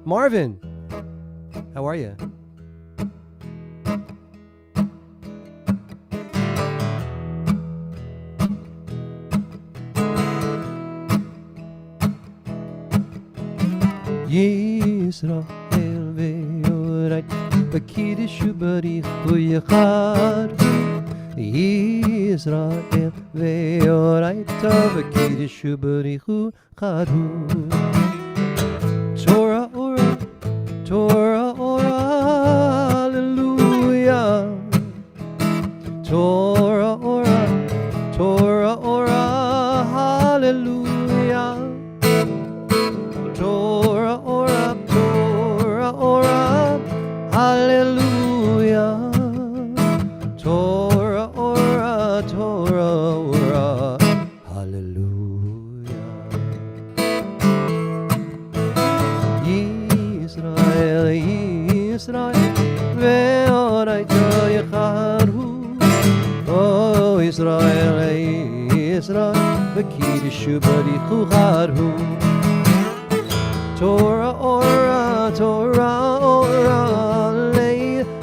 Marvin, how are you? Yisrael ve'orai v'kidishu barichu yechad. Yisrael ve'orai v'kidishu barichu chadhu. Torah ora, Torah ora, hallelujah. Torah ora, Torah ora, hallelujah. Torah ora, Torah ora, hallelujah. Torah ora, Torah ora, hallelujah. Yisrael, Yisrael, ve'oraita yecharu. Oh, Yisrael, Yisrael, v'kidishu barichu chadhu. Torah ora, Torah ora, hallelujah.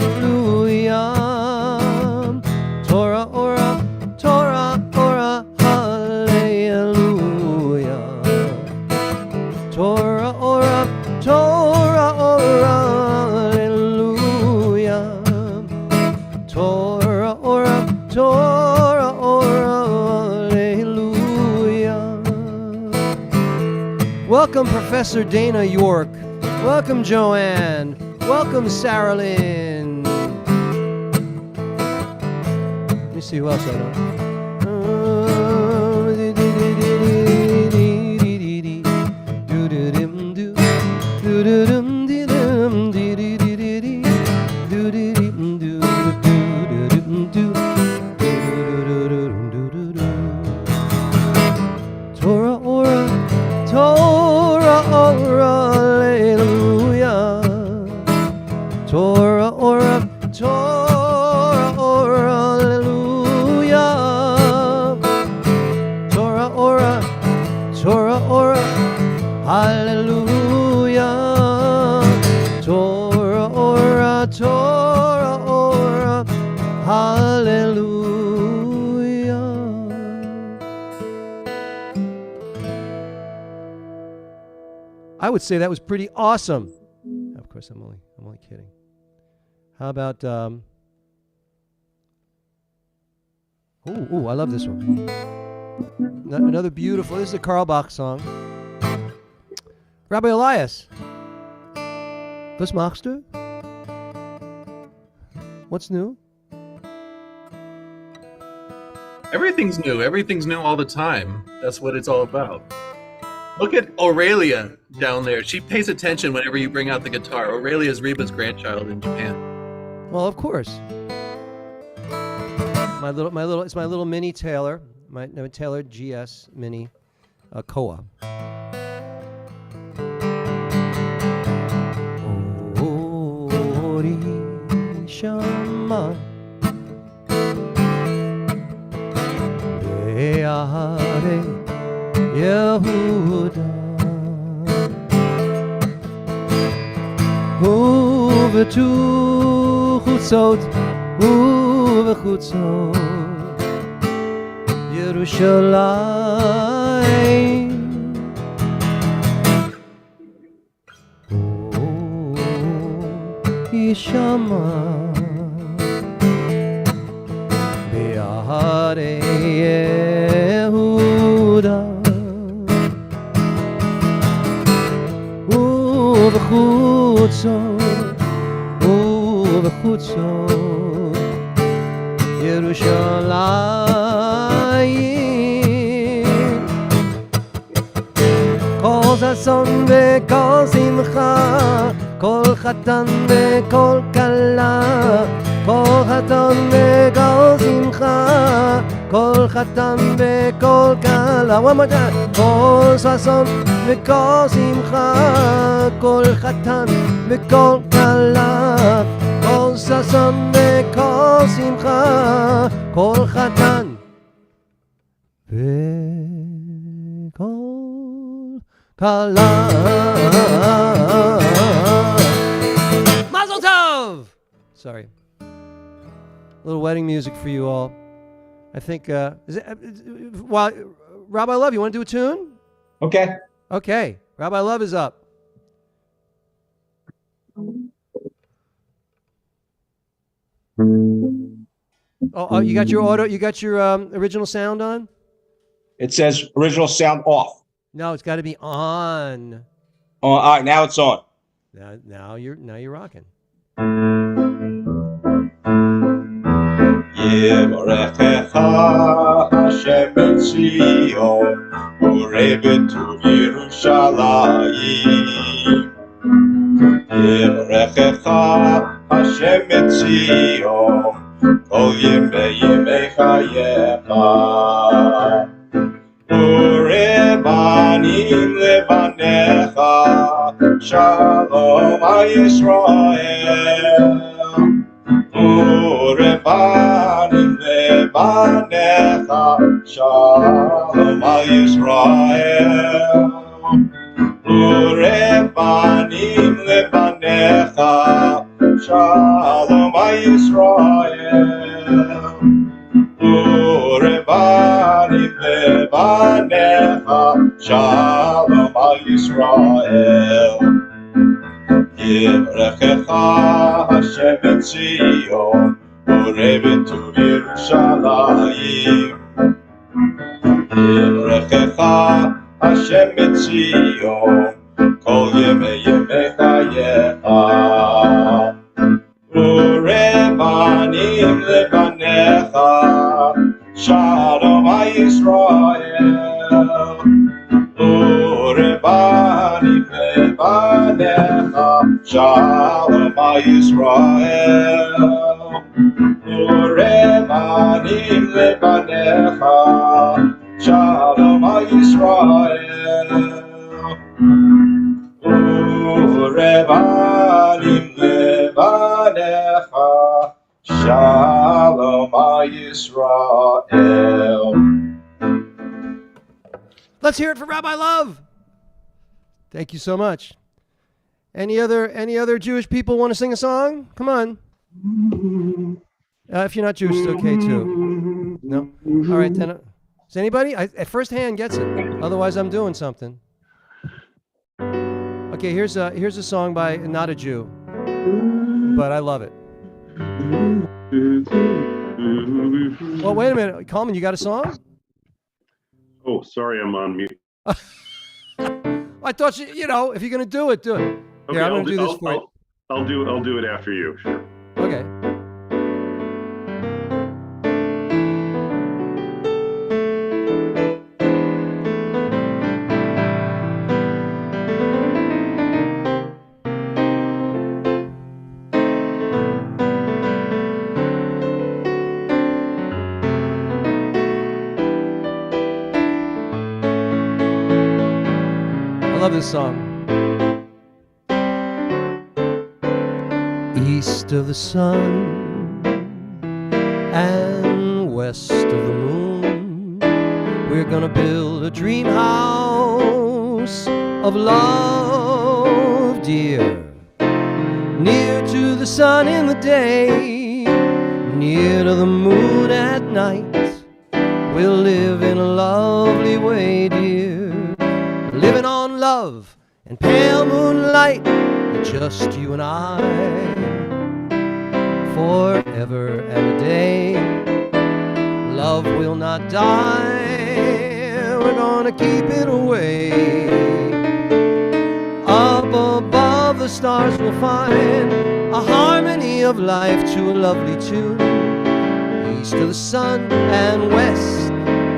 Torah ora, Torah ora, hallelujah. Torah ora, Torah ora, hallelujah. Torah ora, Torah ora, hallelujah. Welcome, Professor Dana York. Welcome, Joanne. Welcome, Sarah Lynn. Let me see who else I know. Torah ora, Torah ora, hallelujah. Torah ora, Torah ora, hallelujah. Torah ora, Torah ora, hallelujah. Torah ora, Torah ora, hallelujah. I would say that was pretty awesome. Of course, I'm only kidding. How about I love this one. Another beautiful. This is a Carl Bach song. Rabbi Elias, was machst du? What's new? Everything's new. Everything's new all the time. That's what it's all about. Look at Aurelia down there. She pays attention whenever you bring out the guitar. Aurelia is Reba's grandchild in Japan. Well, of course. It's my little mini Taylor, my Taylor GS mini Koa. Ori Shama Be'are Yehuda Uvetu chutzot uvechutzot Yerushalayim Yishama Be'are Yehuda Uvechutzot Yerushalayim Kol zason vekol simcha Kol chatan vekol kala Kol chatan vekol simcha Kol chatan vekol kala One more time Kol zason vekol simcha Kol chatan vekol kala Kol zason vekol simcha Kol chatan vekol kala Sorry. A little wedding music for you all. I think, well, Rabbi Love, you want to do a tune? Okay. Okay. Rabbi Love is up. Oh, you got your original sound on? It says original sound off. No, it's got to be on. Oh, all right, now it's on. Now you're rocking. Yevarechecha Hashem Tzion, Urei b'tuv Yerushalayim. Yevarechecha Hashem Tzion, Kol yemei chayecha. Urebanim levanecha, Shalom Yisrael. Urebanim levanecha, Shalom Yisrael. Urebanim levanecha, Shalom Yisrael. Urebanim levanecha, Shalom Yisrael. Yevrechecha Hashem Tzion, Urei b'tuv Yerushalayim. Yevrechecha Hashem Tzion, Kol yemei chayecha. Urebanim levanecha, Shalom Yisrael. Urebanim levanecha, Shalom Yisrael. Urebanim levanecha, Shalom Yisrael. Urebanim levanecha, Shalom Yisrael. Let's hear it for Rabbi Love. Thank you so much. Any other Jewish people want to sing a song? Come on. If you're not Jewish, it's okay too. No? All right, then. Does anybody? At first hand gets it. Otherwise, I'm doing something. Okay, here's a song by not a Jew, but I love it. Well, wait a minute. Coleman, you got a song? Oh, sorry, I'm on mute. I thought if you're gonna do it, do it. Okay, Here, I'm gonna do this for you. I'll do it after you. Sure. Okay. I love this song. East of the sun and west of the moon, we're gonna build a dream house of love, dear. Near to the sun in the day, near to the moon at night. We'll live in a lovely way, dear. Living on love and pale moonlight, just you and I, forever and a day. Love will not die, we're gonna keep it away. Up above the stars we'll find a harmony of life to a lovely tune. East of the sun and west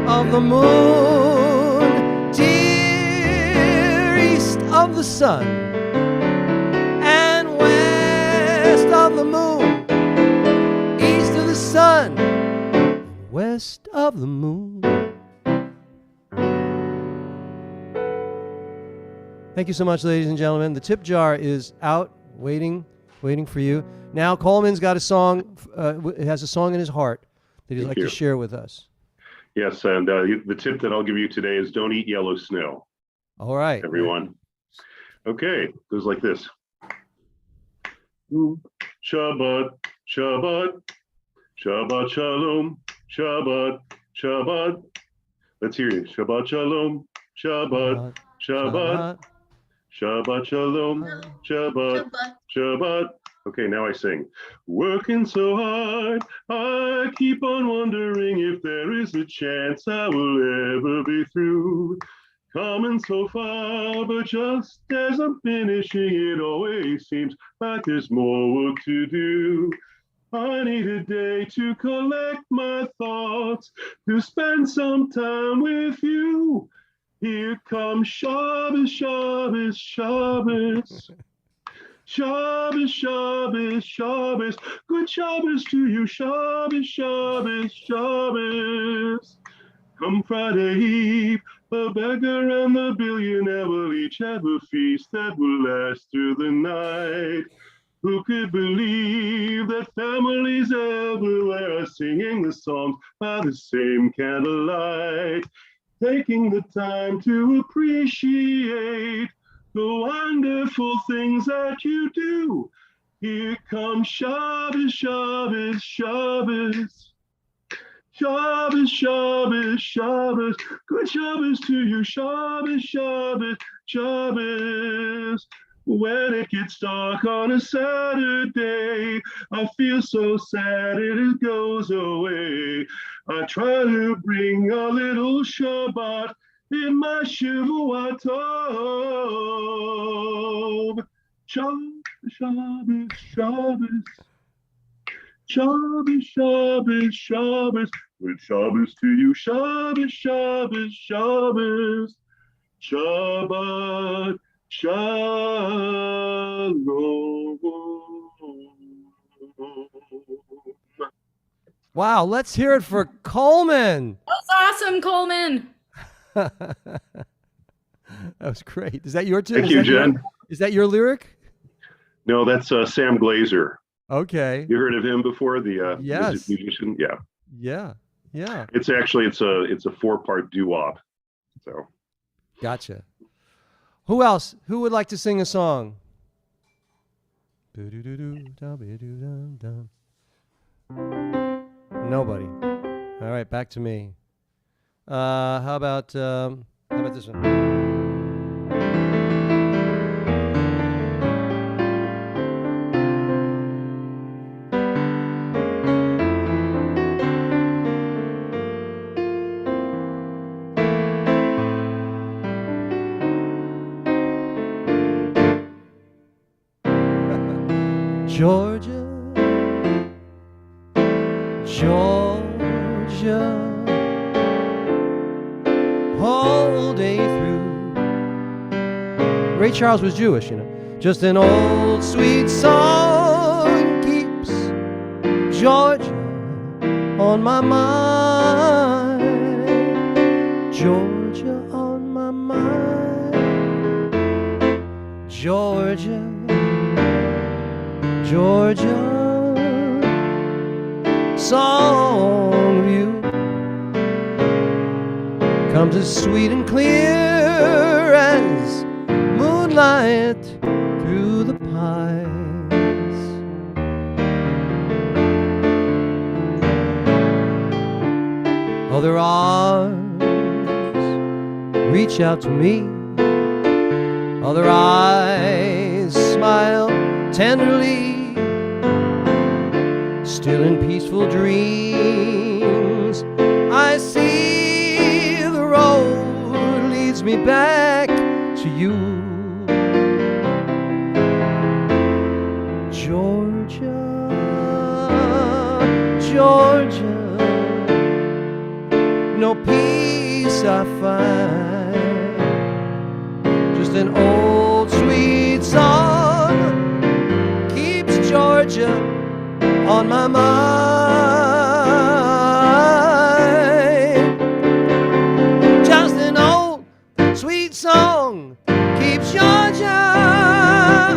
of the moon, dear. East of the sun and west of the moon, east of the sun, west of the moon. Thank you so much, ladies and gentlemen. The tip jar is out, waiting for you. Now, Coleman's got a song. It has a song in his heart that he'd like to share with us. Yes, and the tip that I'll give you today is don't eat yellow snow. All right, everyone. Okay, goes like this. Shabbat Shabbat, Shabbat Shalom, Shabbat, Shabbat. Let's hear it. Shabbat Shalom, Shabbat, Shabbat, Shabbat Shalom, Shabbat, Shabbat. Okay, now I sing. Working so hard, I keep on wondering if there is a chance I will ever be through. Coming so far, but just as I'm finishing, it always seems like there's more work to do. I need a day to collect my thoughts, to spend some time with you. Here comes Shabbos, Shabbos, Shabbos. Shabbos, Shabbos, Shabbos. Good Shabbos to you, Shabbos, Shabbos, Shabbos. Come Friday Eve, the beggar and the billionaire will each have a feast that will last through the night. Who could believe that families everywhere are singing the songs by the same candlelight, taking the time to appreciate the wonderful things that you do. Here comes Shabbos, Shabbos, Shabbos. Shabbos, Shabbos, Shabbos. Good Shabbos to you, Shabbos, Shabbos, Shabbos. When it gets dark on a Saturday, I feel so sad it goes away. I try to bring a little Shabbat in my Shavuot Tov. Shabbos, Shabbos, Shabbos. Shabbos, Shabbos, Shabbos. Good Shabbos to you, Shabbos, Shabbos, Shabbos. Shabbat. Shalom. Wow, let's hear it for Coleman. That was awesome, Coleman. That was great. Is that your tune? Thank you, Jen. Is that your lyric? No, that's Sam Glazer. Okay. You heard of him before? The Yes. musician? Yeah. Yeah. Yeah. It's actually it's a 4-part doo-wop. So Gotcha. Who else? Who would like to sing a song? Nobody. All right, back to me. How about this one? Georgia, Georgia, whole day through. Ray Charles was Jewish, you know. Just an old sweet song keeps Georgia on my mind. Georgia on my mind. Georgia. Georgia, song of you comes as sweet and clear as moonlight through the pines. Other arms reach out to me, other eyes smile tenderly. Still in peaceful dreams, I see the road leads me back to you. Georgia, Georgia, no peace I find. Just an old sweet song keeps Georgia on my mind. Just an old sweet song keeps Georgia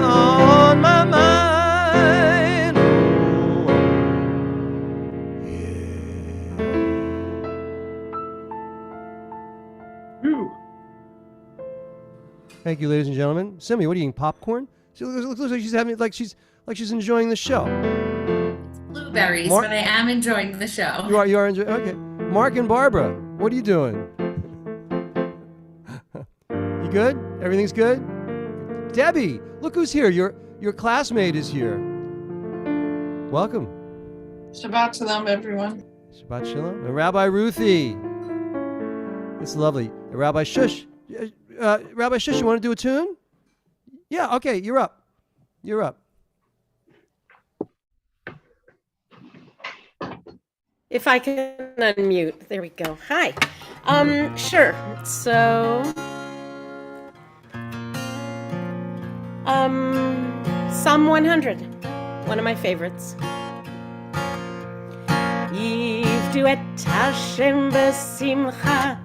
on my mind. Oh, yeah. Whew. Thank you, ladies and gentlemen. Simi, what are you eating? Popcorn? She looks like she's having she's enjoying the show. Blueberries, Mark- but I am enjoying the show. You are enjoying. Okay. Mark and Barbara, what are you doing? You good? Everything's good? Debbie, look who's here. Your classmate is here. Welcome. Shabbat Shalom, everyone. Shabbat Shalom. And Rabbi Ruthie. It's lovely. And Rabbi Shush. Rabbi Shush, you want to do a tune? Yeah, okay, you're up. You're up. If I can unmute. There we go. Hi. Sure. So, Psalm 100. One of my favorites. Yivdu et Hashem b'simcha.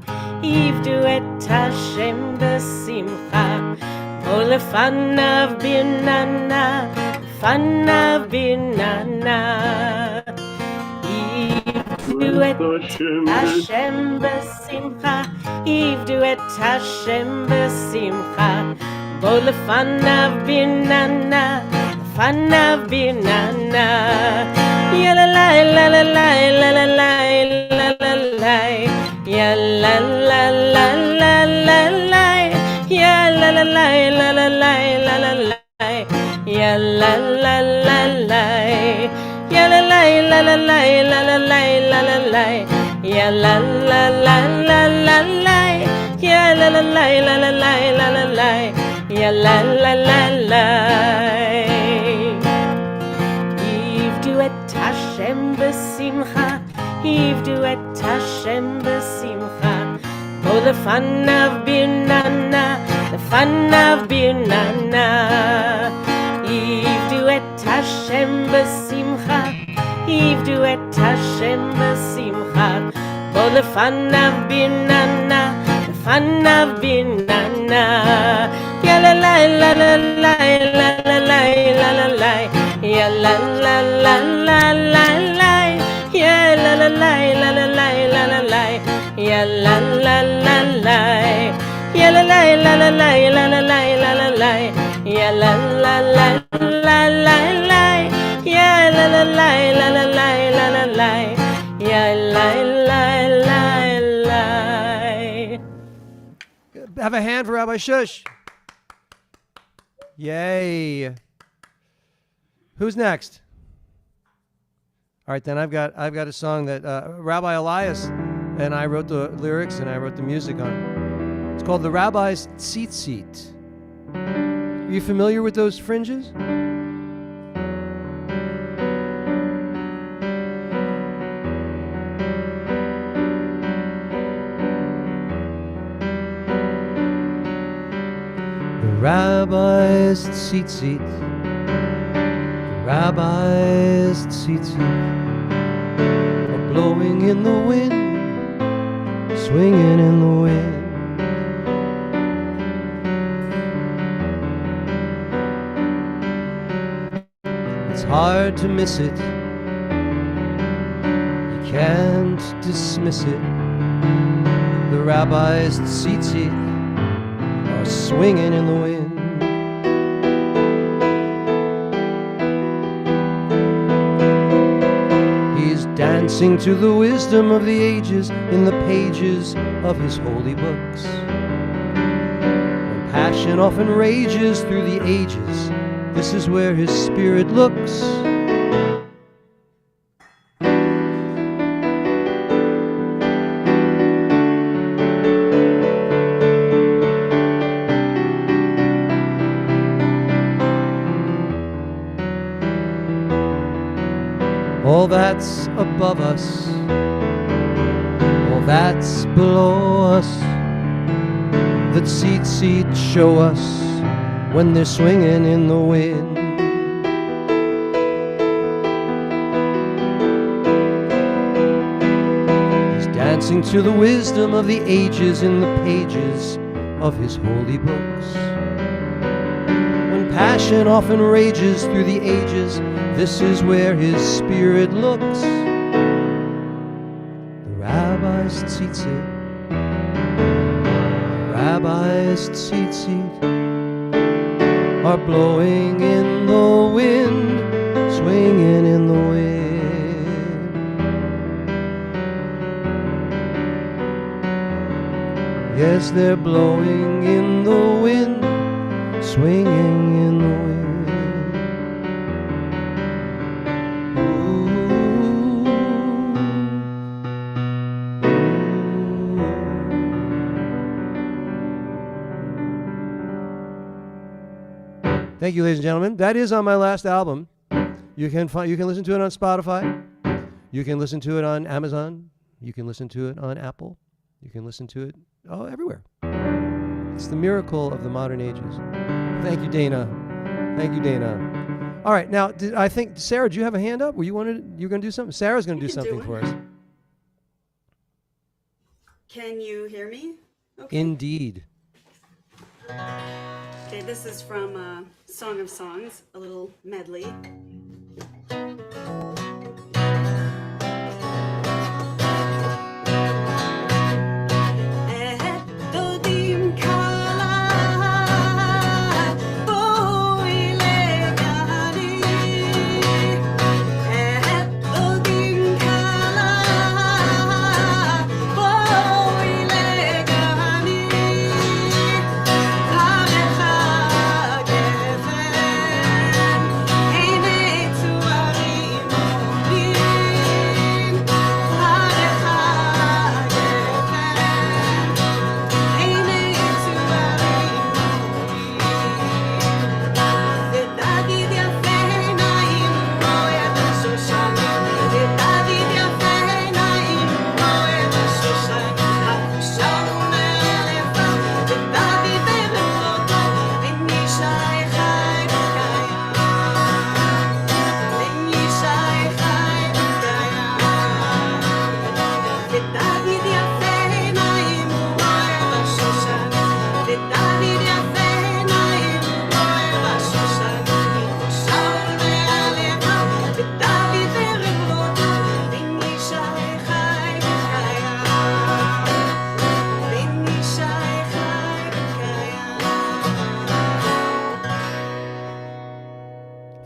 Yivdu et Hashem b'simcha. O lefanav binana. Lefanav binana. Yivdu et Hashem b'simcha. Yivdu et Hashem b'simcha. Bo lefanav binana. Lefanav binana. Yalalai, lalalai, lalalai, lalalai. Yalalai, lalalai. Yalalai, lalalai, lalalai. Yalalai. Yalalai, lalalai, lalalai, lalalai. Yalalai, lalalai. Yalalai, lalalai, lalalai. Yalalai. Yivdu et Hashem b'simcha. Yivdu et Hashem b'simcha. Bo lefanav binana. Lefanav binana. Yivdu et Hashem b'simcha. Yivdu et Hashem b'simcha. Bo lefanav binana. Lefanav binana. Yalalai, lalalai, lalalai, lalalai. Yalalai, lalalai. Yalalai, lalalai, lalalai. Yalalai. Yalalai, lalalai, lalalai, lalalai. Yalalai, lalalai. Yalalai, lalalai, lalalai. Yalalai. Have a hand for Rabbi Shush. Yay. Who's next? All right, then I've got a song that Rabbi Elias and I wrote the lyrics and I wrote the music on it. It's called The Rabbi's Tzitzit. Are you familiar with those fringes? The Rabbi's Tzitzit. The Rabbi's Tzitzit are blowing in the wind, swinging in the wind. It's hard to miss it. You can't dismiss it. The Rabbi's Tzitzit are swinging in the wind. He's dancing to the wisdom of the ages in the pages of his holy books. When passion often rages through the ages, this is where his spirit looks. All that's above us, all that's below us, the tzitzit show us when they're swinging in the wind. He's dancing to the wisdom of the ages in the pages of his holy books. When passion often rages through the ages, this is where his spirit looks. The Rabbi's Tzitzit, the Rabbi's Tzitzit are blowing in the wind, swinging in the wind. Yes, they're blowing in the wind, swinging in the wind. Thank you, ladies and gentlemen. That is on my last album. You can listen to it on Spotify. You can listen to it on Amazon. You can listen to it on Apple. You can listen to it everywhere. It's the miracle of the modern ages. Thank you, Dana. Thank you, Dana. All right, now I think Sarah, do you have a hand up? Were you going to do something? Sarah's going to do something for us. Can you hear me? Okay. Indeed. Okay, this is from Song of Songs, a little medley.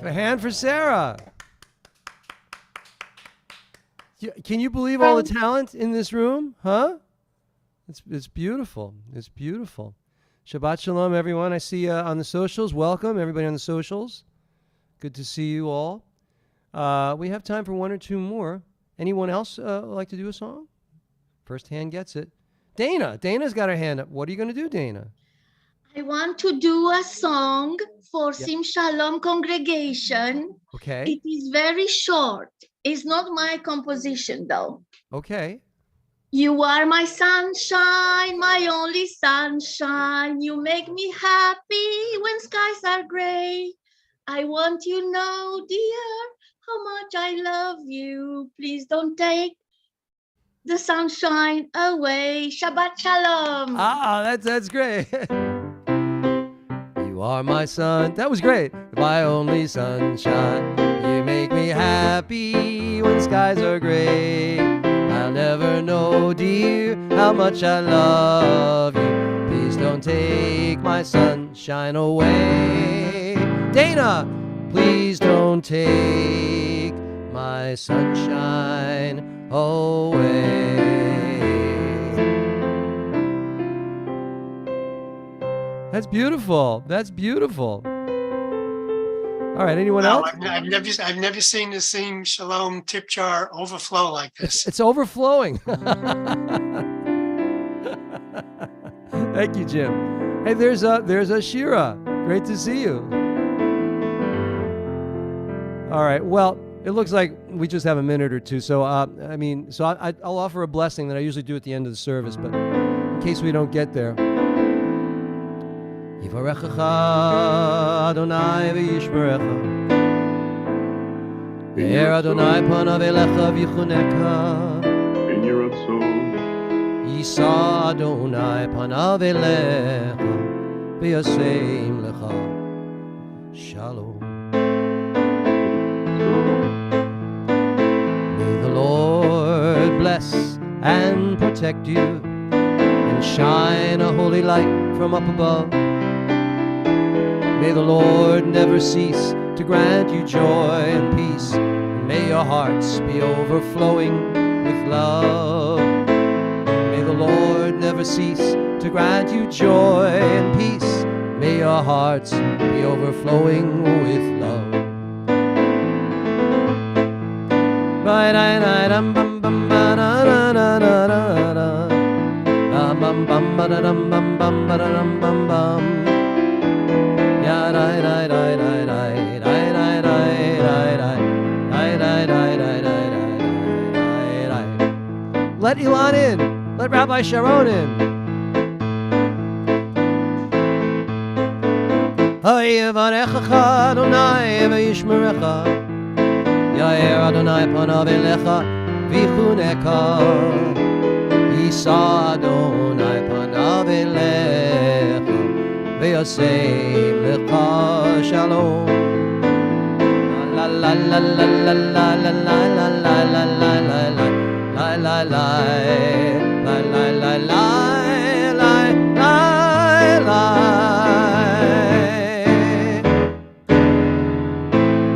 A hand for Sarah. Can you believe all the talent in this room? Huh? It's beautiful. It's beautiful. Shabbat Shalom, everyone. I see you on the socials. Welcome, everybody on the socials. Good to see you all. We have time for one or two more. Anyone else like to do a song? First hand gets it. Dana. Dana's got her hand up. What are you going to do, Dana? I want to do a song for Sim Shalom congregation. Okay. It is very short. It's not my composition, though. Okay. You are my sunshine, my only sunshine. You make me happy when skies are gray. I want you to know, dear, how much I love you. Please don't take the sunshine away. Shabbat Shalom. That's great. You are my sun. That was great. My only sunshine. You make me happy when skies are gray. I'll never know, dear, how much I love you. Please don't take my sunshine away. Dana, please don't take my sunshine away. That's beautiful. That's beautiful. All right, anyone else? I've never seen the same Shalom tip jar overflow like this. It's overflowing. Thank you, Jim. Hey, there's a Shira. Great to see you. All right. Well, it looks like we just have a minute or two. So, I'll offer a blessing that I usually do at the end of the service, but in case we don't get there. Yivarechecha Adonai v'yishmerecha Ve'er Adonai panav elecha v'yichuneka In your soul. Yisa Adonai panav elecha v'yasem lecha Shalom. May the Lord bless and protect you and shine a holy light from up above. May the Lord never cease to grant you joy and peace. And may your hearts be overflowing with love. May the Lord never cease to grant you joy and peace. May your hearts be overflowing with love. Let Ilan in. Let Rabbi Sharon in. Hayevarecha Adonai v'yishmerecha. Yair Adonai panav elecha v'chuneka. Yisa Adonai panav elecha v'yasem lecha shalom. La la la la la la la la la la la la la. La la la la la la la la la.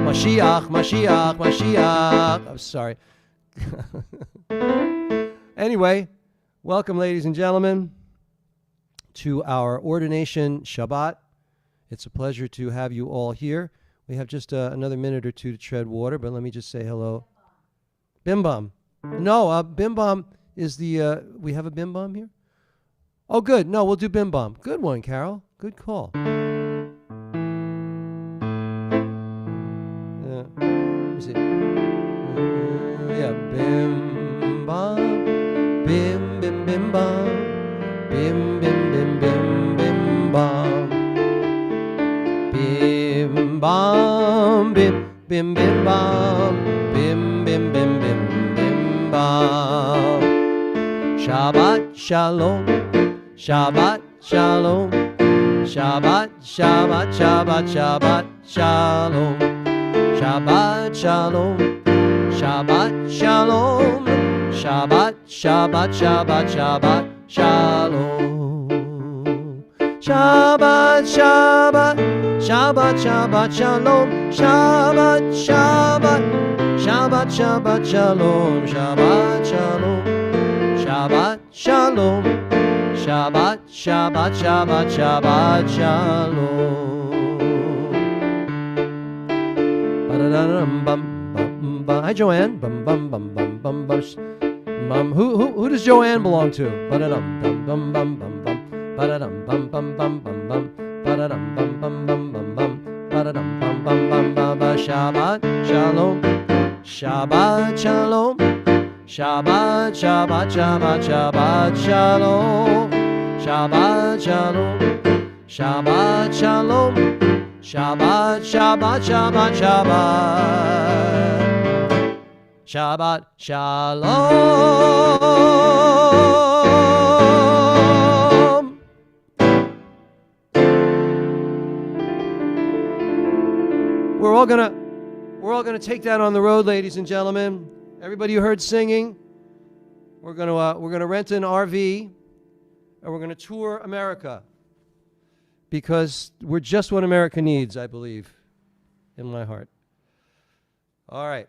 Mashiach, Mashiach, Mashiach. I'm sorry. Anyway, welcome, ladies and gentlemen, to our ordination Shabbat. It's a pleasure to have you all here. We have just another minute or two to tread water, but let me just say hello. Bim Bam. No, Bim Bam is the, we have a Bim Bam here? Oh, good. No, we'll do Bim Bam. Good one, Carol. Good call. Yeah. Is it? Yeah, Bim Bam. Bim, bim, bim, bam. Bim, bim, bim, bim, bim, bam. Bim, bam. Bim, bim, bim, bam. Bim, bim, bim, bim. Shabbat Shalom, Shabbat Shalom, Shabbat, Shabbat, Shabbat, Shabbat Shalom, Shabbat Shalom, Shabbat Shalom, Shabbat, Shabbat, Shabbat, Shabbat Shalom, Shabbat, Shabbat, Shabbat, Shabbat Shalom, Shabbat, Shabbat. Shabbat, Shabbat, Shalom, Shabbat, Shalom, Shabbat, Shalom, Shabbat, Shabbat, Shabbat, Shabbat, Shalom. Hi, Joanne. Who does Joanne belong to? Shabbat, Shalom. Shabbat Shalom, Shabbat, Shabbat, Shabbat, Shabbat Shalom, Shabbat Shalom, Shabbat Shalom, Shabbat, Shabbat, Shabbat, Shabbat, Shabbat Shalom. We're all gonna take that on the road, ladies and gentlemen. Everybody who heard singing, we're gonna rent an RV and we're gonna tour America because we're just what America needs, I believe, in my heart. All right,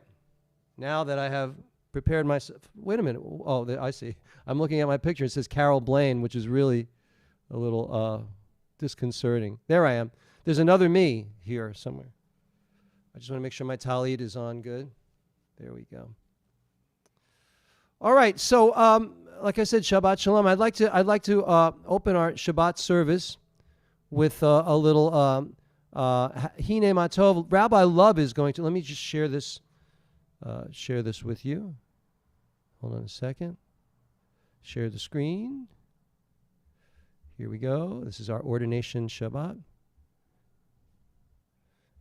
now that I have prepared myself. Wait a minute. Oh, I see. I'm looking at my picture. It says Carol Blaine, which is really a little disconcerting. There I am. There's another me here somewhere. I just want to make sure my tallit is on good. There we go. All right, so like I said, Shabbat Shalom. I'd like to open our Shabbat service with a little Hine Matov. Rabbi Love is going to. Let me just share this with you. Hold on a second. Share the screen. Here we go. This is our ordination Shabbat.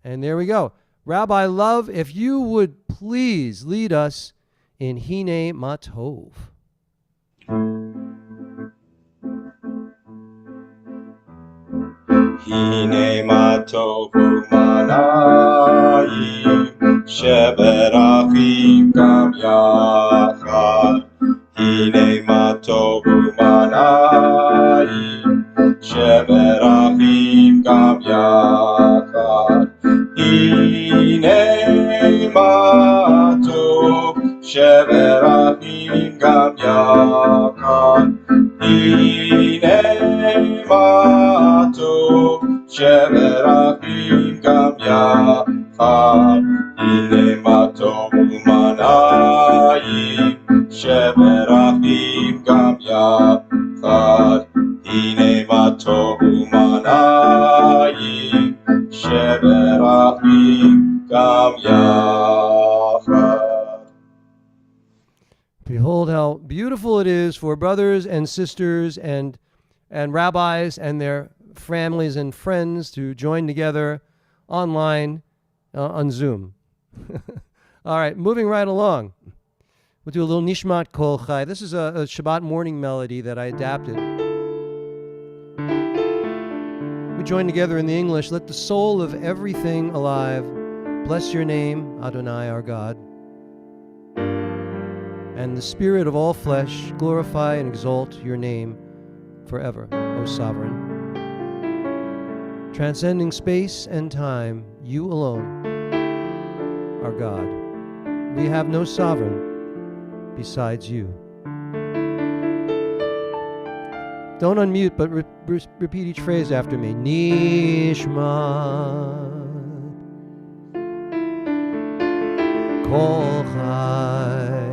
And there we go. Rabbi Love, if you would please lead us in Hine Matov. Hine Matov Umanayim Sheberachim Gam Yachad. Hine Matov Umanayim Sheberachim Gam Yachad. Hine Matov Sheberachim Gam Yachad. Hine גם יחד. הנה מה טוב ומה נעים, שבר אחים גם יחד. הנה מה טוב ומה נעים, שבר אחים גם יחד. Behold how beautiful it is for brothers and sisters and rabbis and their families and friends to join together online on Zoom. All right, moving right along. We'll do a little Nishmat Kol Chai. This is a Shabbat morning melody that I adapted. We join together in the English. Let the soul of everything alive bless your name, Adonai our God. And the spirit of all flesh glorify and exalt your name forever, O Sovereign. Transcending space and time, you alone are God. We have no sovereign besides you. Don't unmute, but repeat each phrase after me. Nishmat Kol Chai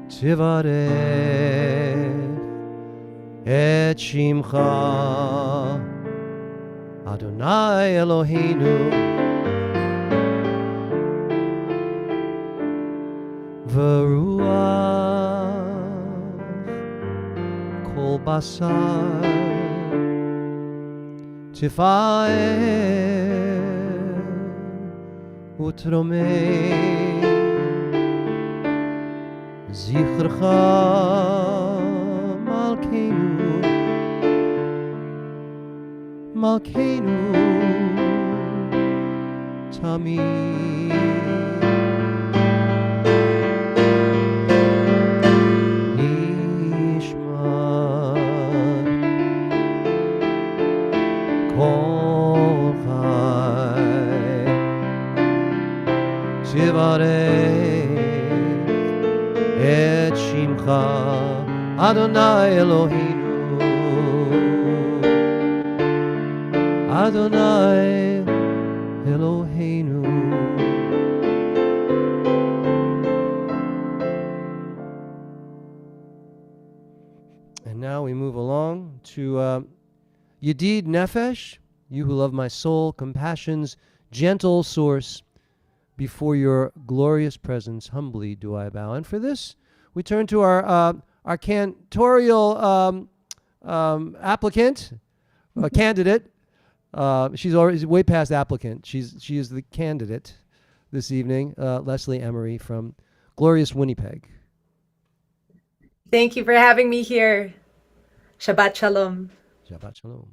Tivarech et Shimcha Adonai Eloheinu V'ruach Kol Basar Tifaer Utromei Zichrecha Malkeinu Tamid Nishmat Kol Chai Tivarech et Shimcha Adonai Eloheinu Adonai Eloheinu. And now we move along to Yedid Nefesh, you who love my soul, compassion's gentle source. Before your glorious presence, humbly do I bow. And for this, we turn to our cantorial applicant, candidate. She's already way past applicant. She is the candidate this evening, Leslie Emery from glorious Winnipeg. Thank you for having me here. Shabbat Shalom. Shabbat Shalom.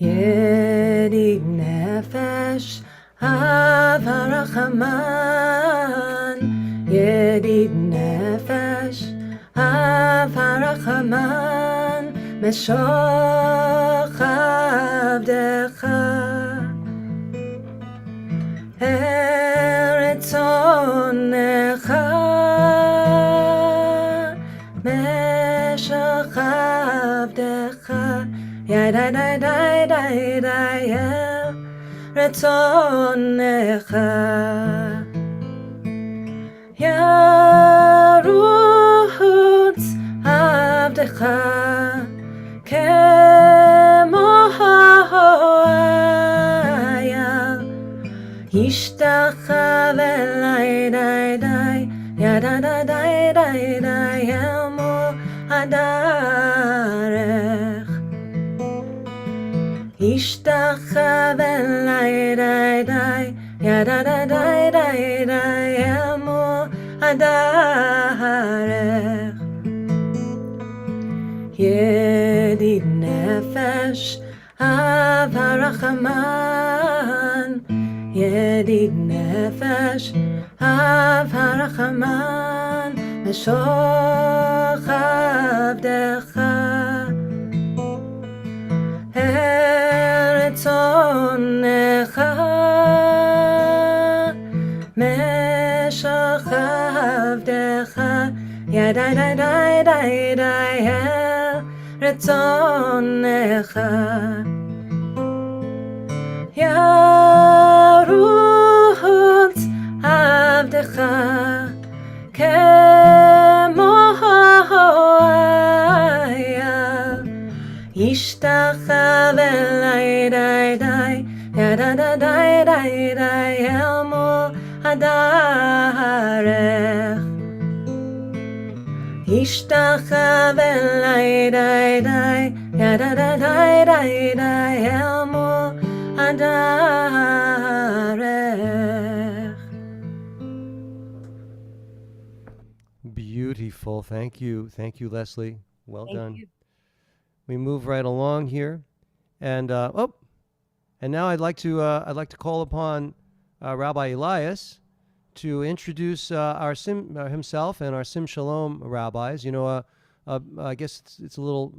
Yedid Nefesh Avarachaman, Yedid Nefesh Avarachaman, Meshoch Avdecha, Eretz Onecha, Meshoch Avdecha, Yadai dai dai dai dai Retzonecha Yarutz Avdecha Kemo Ha'aya Yishtachav elai dai dai Yada dai dai dai dai Emo Adarech Ishtachav elai dai dai, yada dai dai dai dai, emo adarech. Yedid nefesh avarachaman, Yedid nefesh avarachaman, meshoch avdecha. Eretz onecha ידי אל רצונך ירוץ עבדך כמו היה ישתחווה לידי אל מול הדרך ישתחווה לידי אל מול הדרך. Beautiful. Thank you, Leslie. Well done. You. We move right along here, and and now I'd like to call upon Rabbi Elias to introduce himself and our Sim Shalom rabbis. You know, I guess it's a little.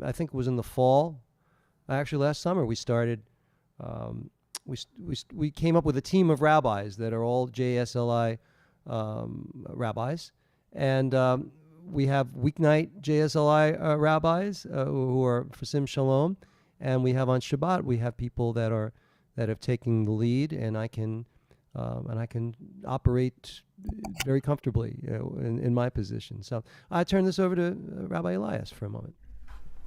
I think it was in the fall. Actually, last summer we started. We came up with a team of rabbis that are all JSLI rabbis, and we have weeknight JSLI rabbis who are for Sim Shalom, and we have on Shabbat we have people that have taken the lead, and I can operate very comfortably in my position. So I turn this over to Rabbi Elias for a moment.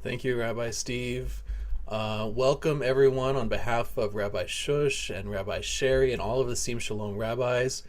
Thank you, Rabbi Steve. Welcome everyone on behalf of Rabbi Shush and Rabbi Sherry and all of the Sim Shalom rabbis.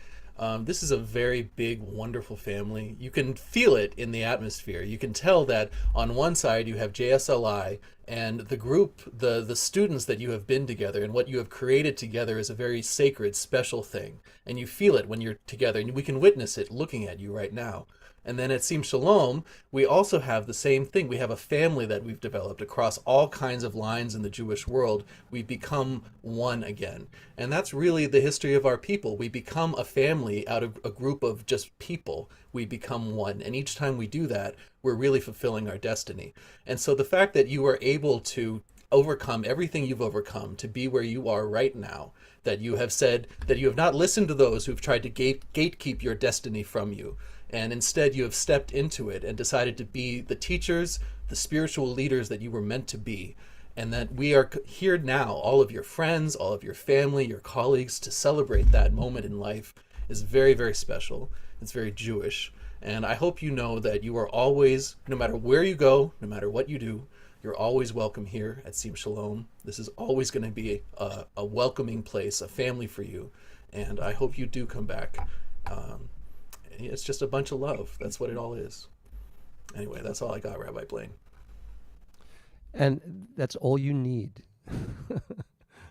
This is a very big, wonderful family. You can feel it in the atmosphere. You can tell that on one side you have JSLI and the group, the students that you have been together, and what you have created together is a very sacred, special thing. And you feel it when you're together, and we can witness it looking at you right now. And then at Sim Shalom, we also have the same thing. We have a family that we've developed across all kinds of lines in the Jewish world. We become one again. And that's really the history of our people. We become a family out of a group of just people. We become one. And each time we do that, we're really fulfilling our destiny. And so the fact that you are able to overcome everything you've overcome to be where you are right now, that you have said that you have not listened to those who've tried to gatekeep your destiny from you, and instead you have stepped into it and decided to be the teachers, the spiritual leaders that you were meant to be. And that we are here now, all of your friends, all of your family, your colleagues, to celebrate that moment in life is very, very special. It's very Jewish. And I hope you know that you are always, no matter where you go, no matter what you do, you're always welcome here at Sim Shalom. This is always going to be a welcoming place, a family for you. And I hope you do come back. It's just a bunch of love. That's what it all is. Anyway, that's all I got, Rabbi Blaine. And that's all you need.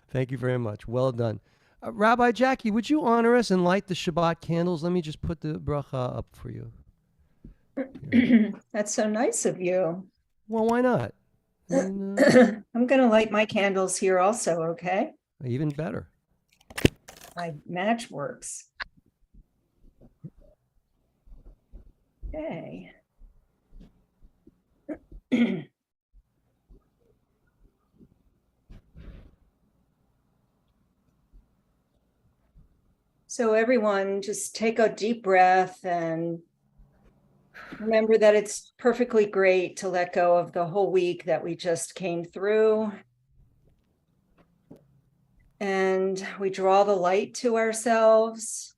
Thank you very much. Well done. Rabbi Jackie, would you honor us and light the Shabbat candles? Let me just put the bracha up for you. That's so nice of you. Well, why not? I'm going to light my candles here also, okay? Even better. My match works. Okay. So everyone, just take a deep breath and remember that it's perfectly great to let go of the whole week that we just came through. And we draw the light to ourselves.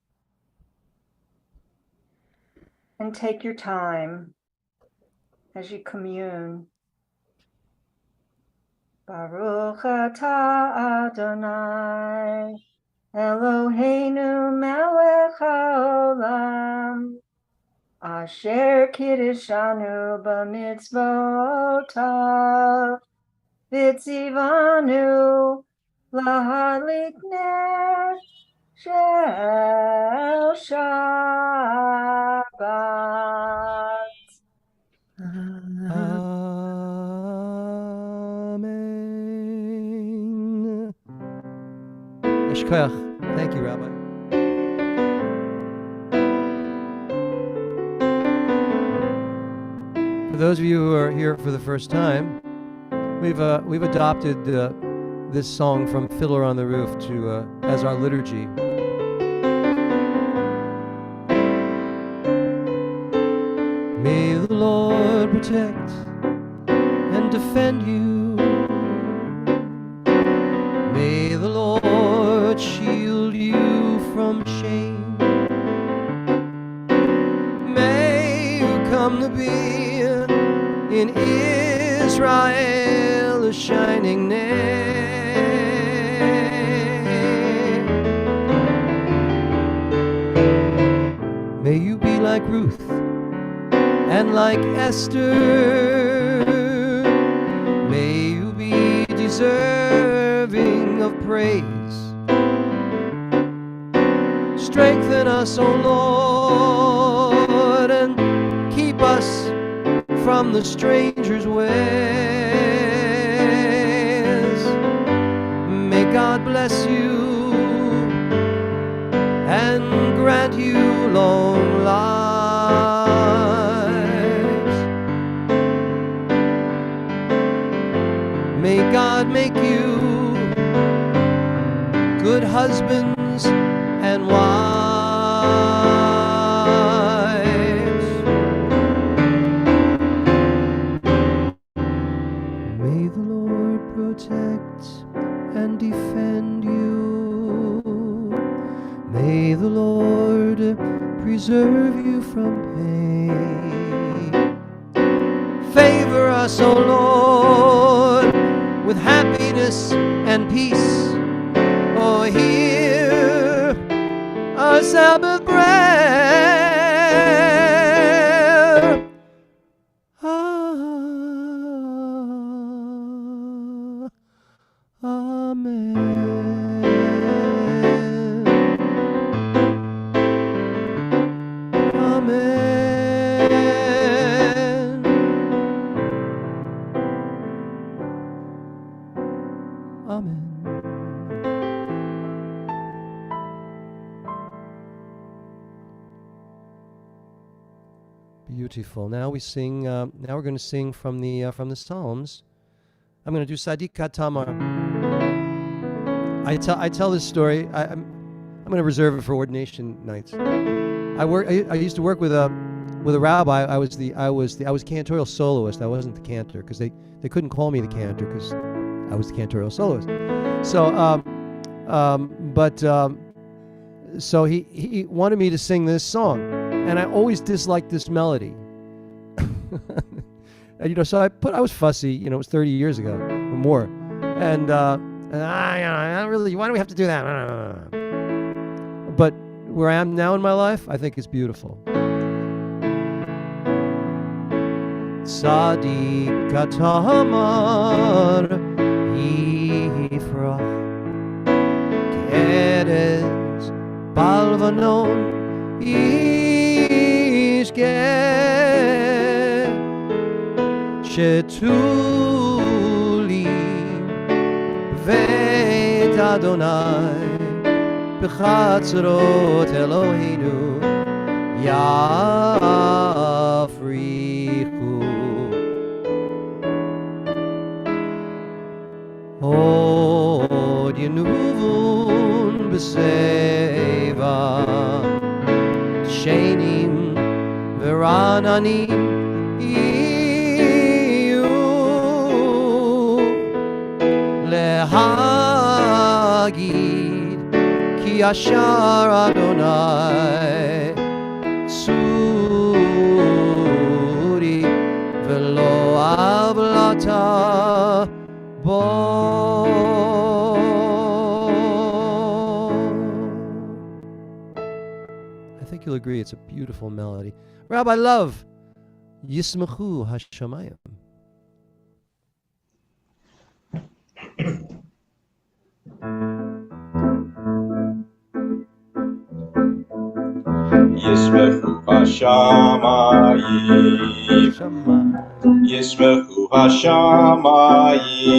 And take your time as you commune. Baruch atah Adonai, Eloheinu melech haolam, asher kiddushanu b'mitzvotav, v'tzivanu lahadlik ner shel Shabbat. Amen. Eshkoyach. Thank you, Rabbi. For those of you who are here for the first time, we've adopted this song from Fiddler on the Roof to as our liturgy. protect and defend you. May the Lord shield you from shame. May you come to be in Israel a shining name. May you be like Ruth and like Esther. May you be deserving of praise. Strengthen us, O Lord, and keep us from the stranger's ways. May God bless you and grant you long lives. May God make you good husbands and wives. May the Lord protect and defend you. May the Lord preserve you from pain. Favor us, O Lord, with happiness and peace. Oh, hear our Sabbath prayer. Amen. Amen. Amen. Beautiful. Now we sing. Now we're going to sing from the Psalms. I'm going to do Sadiq Tamar. I tell this story. I'm going to reserve it for ordination nights. I used to work with a rabbi. I was cantorial soloist. I wasn't the cantor because they couldn't call me the cantor because I was the cantorial soloist. So he wanted me to sing this song, and I always disliked this melody. And, so I was fussy. It was 30 years ago or more, and I don't really. Why do we have to do that? But where I am now in my life, I think it's beautiful. Sadiq Tamar Yifrach Keres Balvanon Ishgeh Shetuli Veit Adonai B'chatzrot Eloheinu Yafrichu Od Yenuvun B'Seva Shenim V'Rananim Iyu Lehagid Ki Yashar Adonai Suri V'lo Avlata Bo. I think you'll agree it's a beautiful melody. Rabbi Love, Yismachu Hashamayim. Yismechu Hashamayim, Yismechu Hashamayim,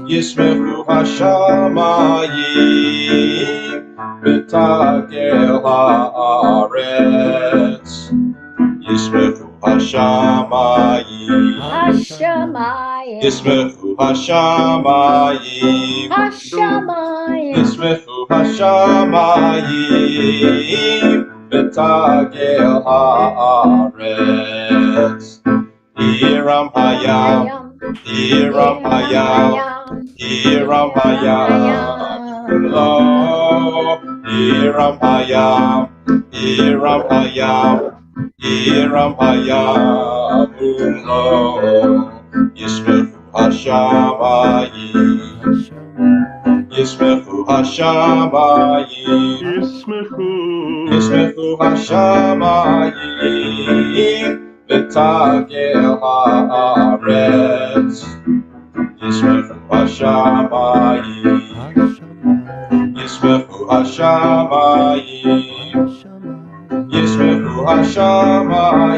Yismechu Hashamayim, V'tagel haaretz. Yismechu Hashamayim, Hashamayim, Yismechu Hashamayim, Hashamayim, Yismechu Hashamayim, V'tagel haaretz. haaretz. Iram hayam, Iram hayam, Iram hayam, lo. Iram hayam, Iram hayam, Iram hayam, lo. Yismechu hashamayim, Yismechu hashamayim, Yismechu hashamayim, v'tagel haaretz. Yismechu hashamayim, Yismechu hashamayim, Yismechu hashamayim,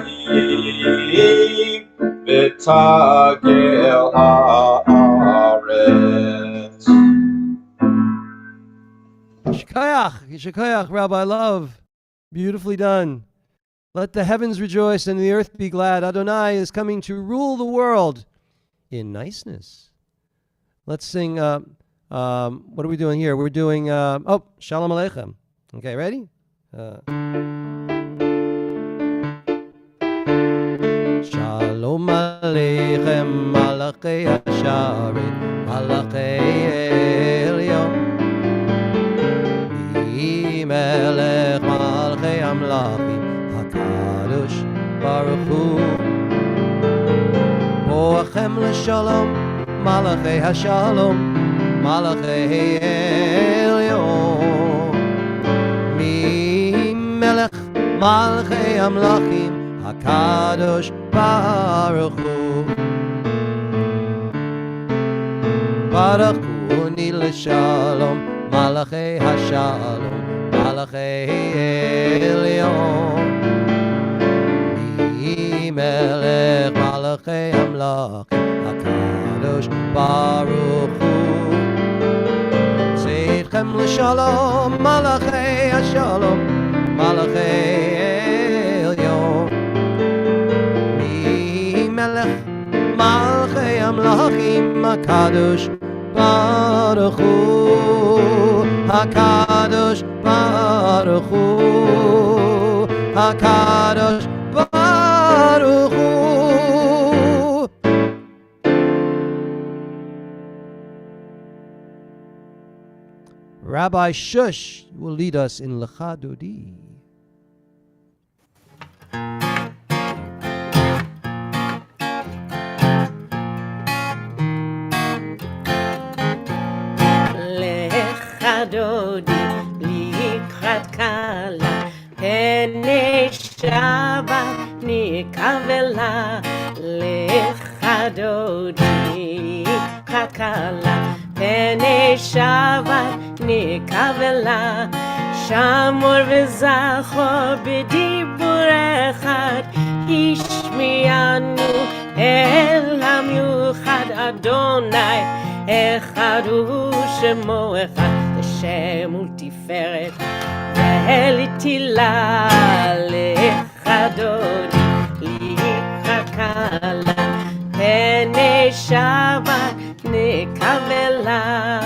v'tagel haaretz. Shkoyach, Shkoyach, Rabbi Love. Beautifully done. Let the heavens rejoice and the earth be glad. Adonai is coming to rule the world in niceness. Let's sing, what are we doing here? We're doing, Shalom Aleichem. Okay, ready? Shalom Aleichem, Malachei Hasharet, Malachei Elyon. Melech Malchei Amlachim, HaKadosh Baruch Hu. Boachem l'shalom, Malachei Hashalom, Malachei Elyon. Mi Melech Malchei Amlachim, HaKadosh Baruch Hu. Baruch Hu ni l'shalom, Malachei Hashalom, Malachei Elyon. Mi Melech Malachei Amlachim, HaKadosh Baruch Hu. Seidchem l'shalom, Malachei Hashalom, Malachei Elyon. Mi Melech Malachei Amlachim, HaKadosh Baruch Hu. HaKadosh Baruch Hu, HaKadosh Baruch Hu. Rabbi Shush will lead us in Lecha Dodi. דודי לקראת קלה, פני שבת נקבלה. לך דודי לקראת קלה, פני שבת נקבלה. שמור וזכור בדיבור אחד, השמיענו אל המיוחד. אדוני אחד הוא שמו אחד, לשם ולתפארת ולתהילה. לך דודי לקראת קלה, פני שבת נקבלה.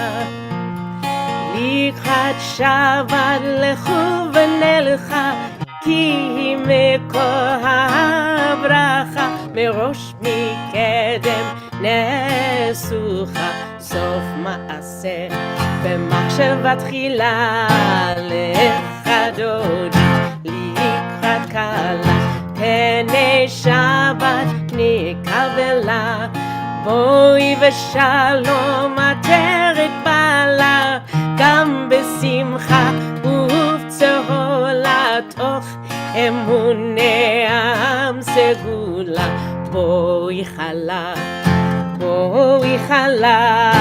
לקראת שבת לכו ונלכה, כי מקור הברכה. מראש מקדם נסוכה, סוף מעשה במחשבה תחילה. לך דודי לקראת קלה, פני שבת נקבלה. בואי ושלום עטרת בעלה, גם בשמחה ובצהולה, תוך אמוני עם סגולה. בואי חלה, בואי חלה.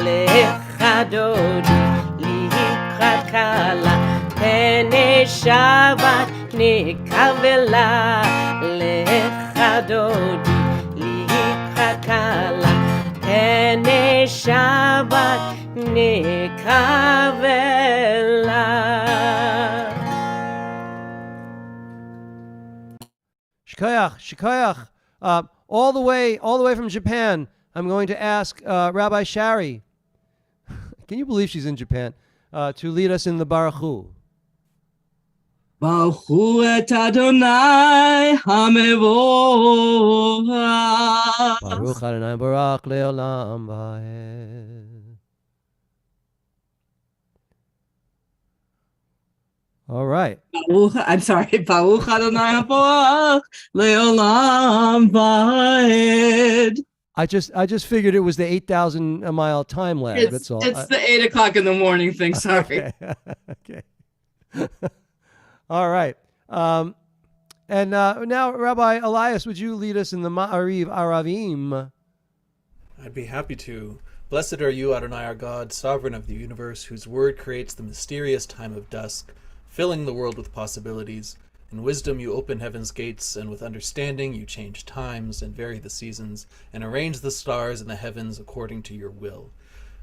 לך דודי לקראת קלה, פני שבת נקבלה. לך דודי לקראת קלה, פני שבת נקבלה. Shkoyach. All the way from Japan, I'm going to ask Rabbi Shari, can you believe she's in Japan, to lead us in the Baruch Hu. Baruch et Adonai HaMevorach. Baruch Adonai Barak Leolam Vaed. All right. I'm sorry. Baruch Adonai HaMevorach Leolam Vaed. I just figured it was the 8,000-mile time lag. That's all. It's the 8 o'clock in the morning thing. Sorry. Okay. All right. And now, Rabbi Elias, would you lead us in the Ma'ariv Aravim? I'd be happy to. Blessed are you, Adonai our God, sovereign of the universe, whose word creates the mysterious time of dusk, filling the world with possibilities. In wisdom you open heaven's gates, and with understanding you change times and vary the seasons, and arrange the stars in the heavens according to your will.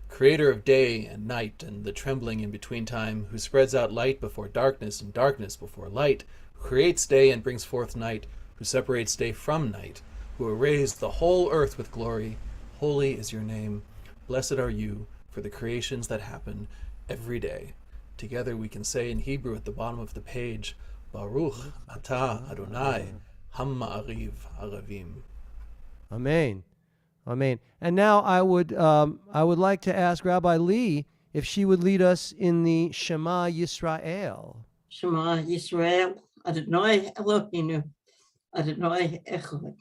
Creator of day and night and the trembling in between time, who spreads out light before darkness and darkness before light, who creates day and brings forth night, who separates day from night, who arrays the whole earth with glory, holy is your name. Blessed are you for the creations that happen every day. Together we can say in Hebrew at the bottom of the page, Baruch Atah Adonai Ha'Ma'ariv Aravim. Amen. Amen. And now I would like to ask Rabbi Lee if she would lead us in the Shema Yisrael. Shema Yisrael, Adonai Eloheinu, Adonai Echad.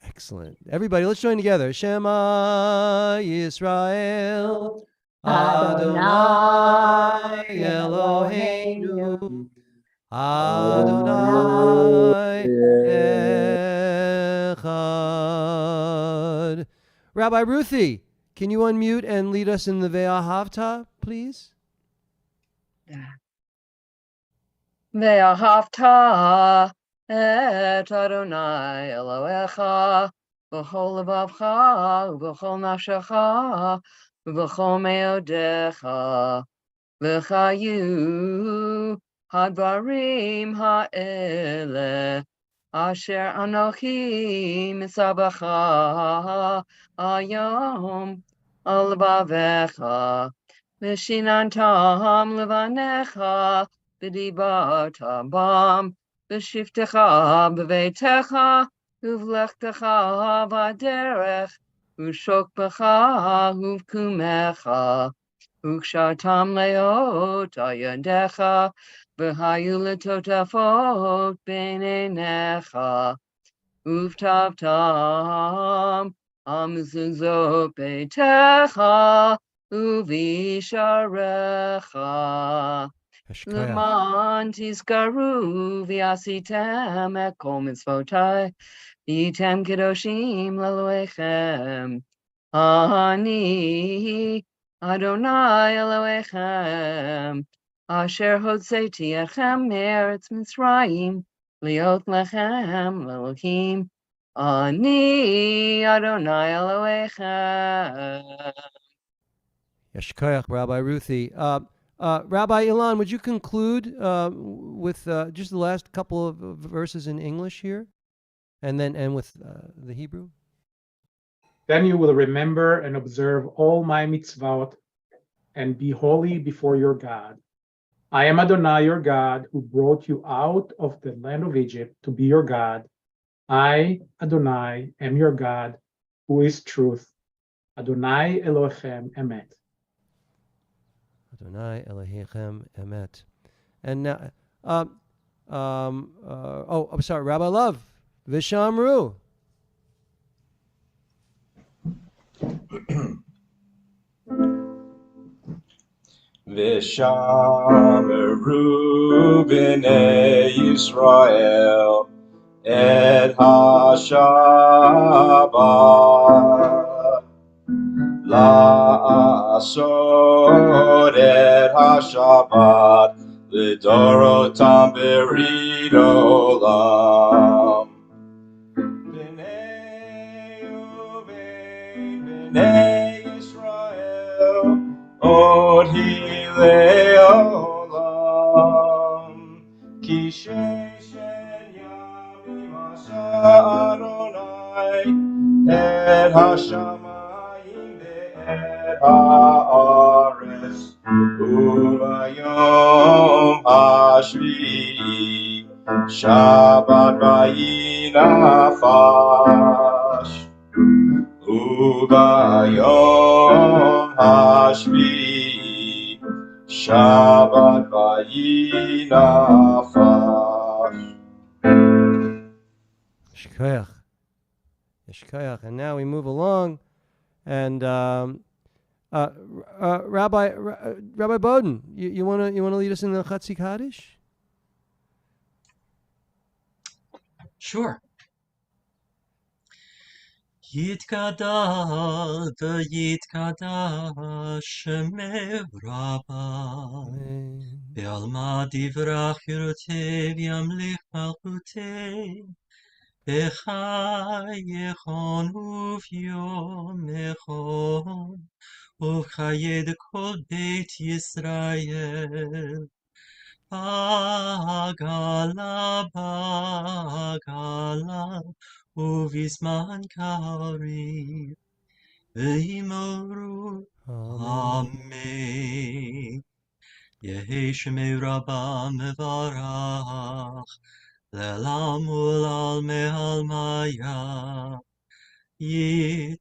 Excellent. Everybody, let's join together. Shema Yisrael, Adonai Eloheinu, Adonai Echad. Rabbi Ruthie, can you unmute and lead us in the Ve'ahavta, please? Ve'ahavta et Adonai Elohecha v'chol levavcha v'chol nafshecha v'chol meodecha v'chayu hadvarim ha'ele asher anochi mitzabacha ayom al levavecha v'shinantam levanecha v'dibartam bam v'shiftecha b'veitecha uvlechtecha v'derech u'shokbecha uvkumecha ukshartam leot ayadecha v'hayu letotafot b'neinecha uvtavtam amzuzot beitecha uvisharecha L'man tizkaru v'asitem et kol mitzvotai v'yitem kedoshim l'Elohechem Ani Adonai Elohechem asher hotzeti etchem me'eretz Mitzrayim liot lechem l'Elohim Ani Adonai Elohechem. Yeshkoyach, Rabbi Ruthie. Rabbi Ilan, would you conclude with just the last couple of verses in English here, and with the Hebrew? Then you will remember and observe all my mitzvot and be holy before your God. I am Adonai, your God, who brought you out of the land of Egypt to be your God. I, Adonai, am your God, who is truth. Adonai Elohechem Emet. Adonai Elohechem Emet. And now, I'm sorry, Rabbi Love, Vishamru. Vishamru b'nei Yisrael et ha-Shabbat la'asod et ha-Shabbat l'dorotam berid olam b'nei Yisrael od hilei olam ki sheishen yamim asha Adonai et hashamayim ve'et ha'aretz u'bayom hashvi'i Shabbat vayinafash Ubayom hashvi'i Shabbat vayinafash. Shkoyach. Shkoyach. And now we move along, and Rabbi Bowden, you wanna lead us in the Chatzi Kaddish? Sure. Yitkadal v'yitkadash shemeh Rabba Be'alma divrach yerotev yamlich malchutei B'chayechon uvyomechon Uvchayed kol beit Yisrael Bagala bagala Uvisman kari Ve'imoru Amen Yehi Shemei Rabba mevarach Le'lamul al me'almaya Yitbarach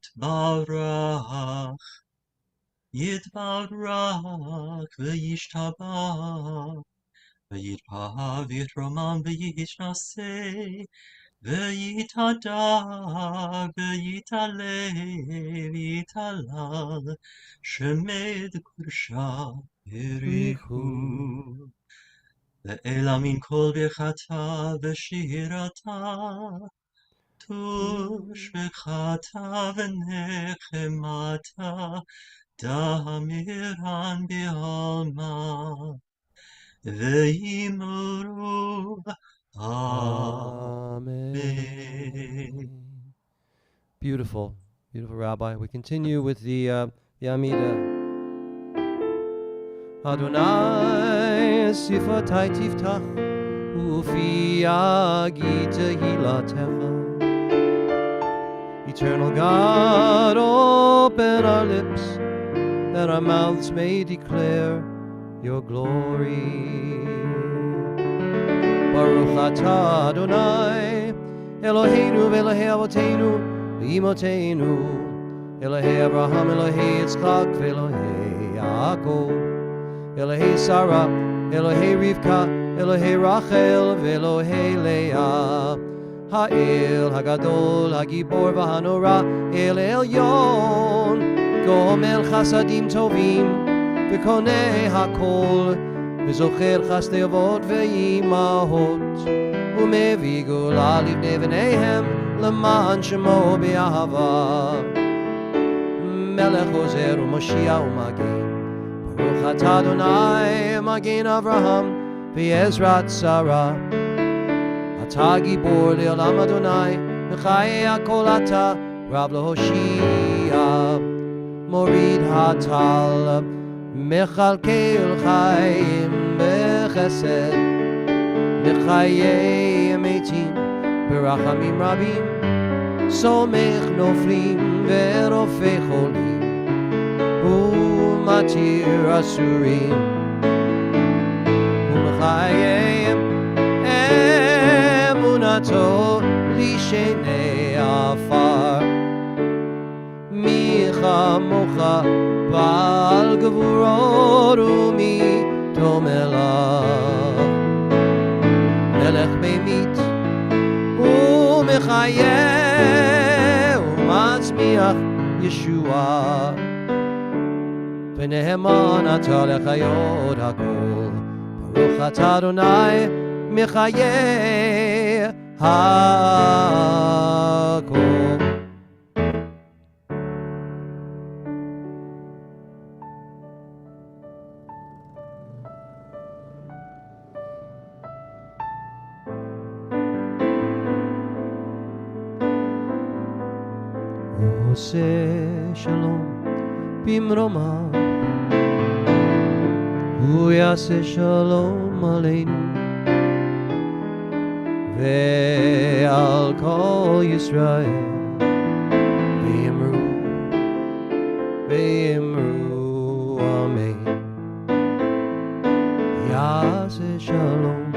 Ve'yishtabach Ve'yitpav Yitromam Ve'yishnasei Ve'yitadar Ve'yitalev Yitalal Shemed Kursha Erichu Ve'elamin kol bechata Ve'shirata Tush Vechata Ve'nechemata Damiran Be'alma Ve'imuru Amen. Beautiful, beautiful, Rabbi. We continue with the Amidah. Adonai sifatai tiftach ufi yagi tehilatecha. Eternal God, open our lips that our mouths may declare your glory. Baruch atah Adonai Eloheinu v'Elokei Avoteinu v'Imotenu Elokei Abraham, Elokei Yitzchak v'Elokei Yaakov Elokei Sarah, Elokei Rivka, Elokei Rachel v'Elokei Leah Ha'el Hagadol Hagibor v'Hanora El Elyon Gomel Chasadim Tovim v'Konei Hakol וזוכר חסדי אבות ואימהות ומביא גאולה לבני בניהם למען שמו באהבה מלך עוזר ומושיע ומגן ברוך אתה אדוני מגן אברהם ועזרת שרה אתה גיבור לעולם אדוני וחיי הכל אתה רב להושיע מוריד הטל מחלקל חיים בחסד מחיי מתים ברחמים רבים סומך נופלים ורופא חולים ומתיר אסורים ומחיים אמונתו לשני עפר מי כמוך בעל גבורות ומי דומה לך מלך ממית ומחיה ומצמיח ישועה ונאמן אתה לחיות הכל ברוך אתה אדוני מחיה הכל. עושה שלום במרומיו, הוא יעשה שלום עלינו ועל כל ישראל, ואמרו אמן. יעשה שלום,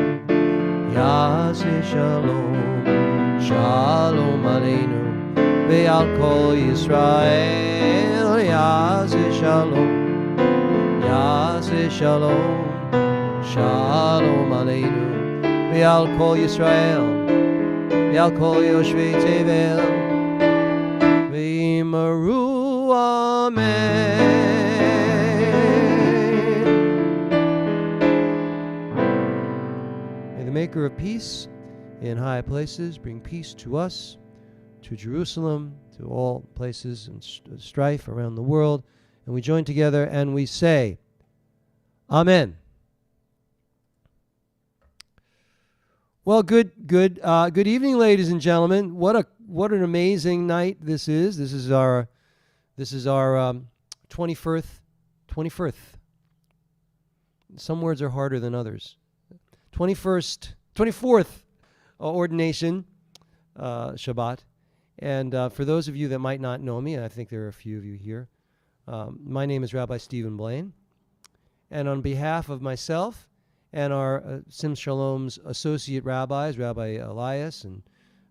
Yaseh Shalom, Shalom Aleinu, Ve'al Kol Yisrael, Yaseh Shalom, Yaseh Shalom, Shalom Aleinu, Ve'al Kol Yisrael, Ve'al Kol Yoshvei Tevel, Ve'imaru Amen. May the Maker of peace in high places bring peace to us, to Jerusalem, to all places and strife around the world. And we join together and we say, Amen. Well, good evening, ladies and gentlemen. What an amazing night this is. This is our 21st. Some words are harder than others. 24th ordination Shabbat. And for those of you that might not know me, and I think there are a few of you here, my name is Rabbi Stephen Blaine. And on behalf of myself and our Sim Shalom's associate rabbis, Rabbi Elias and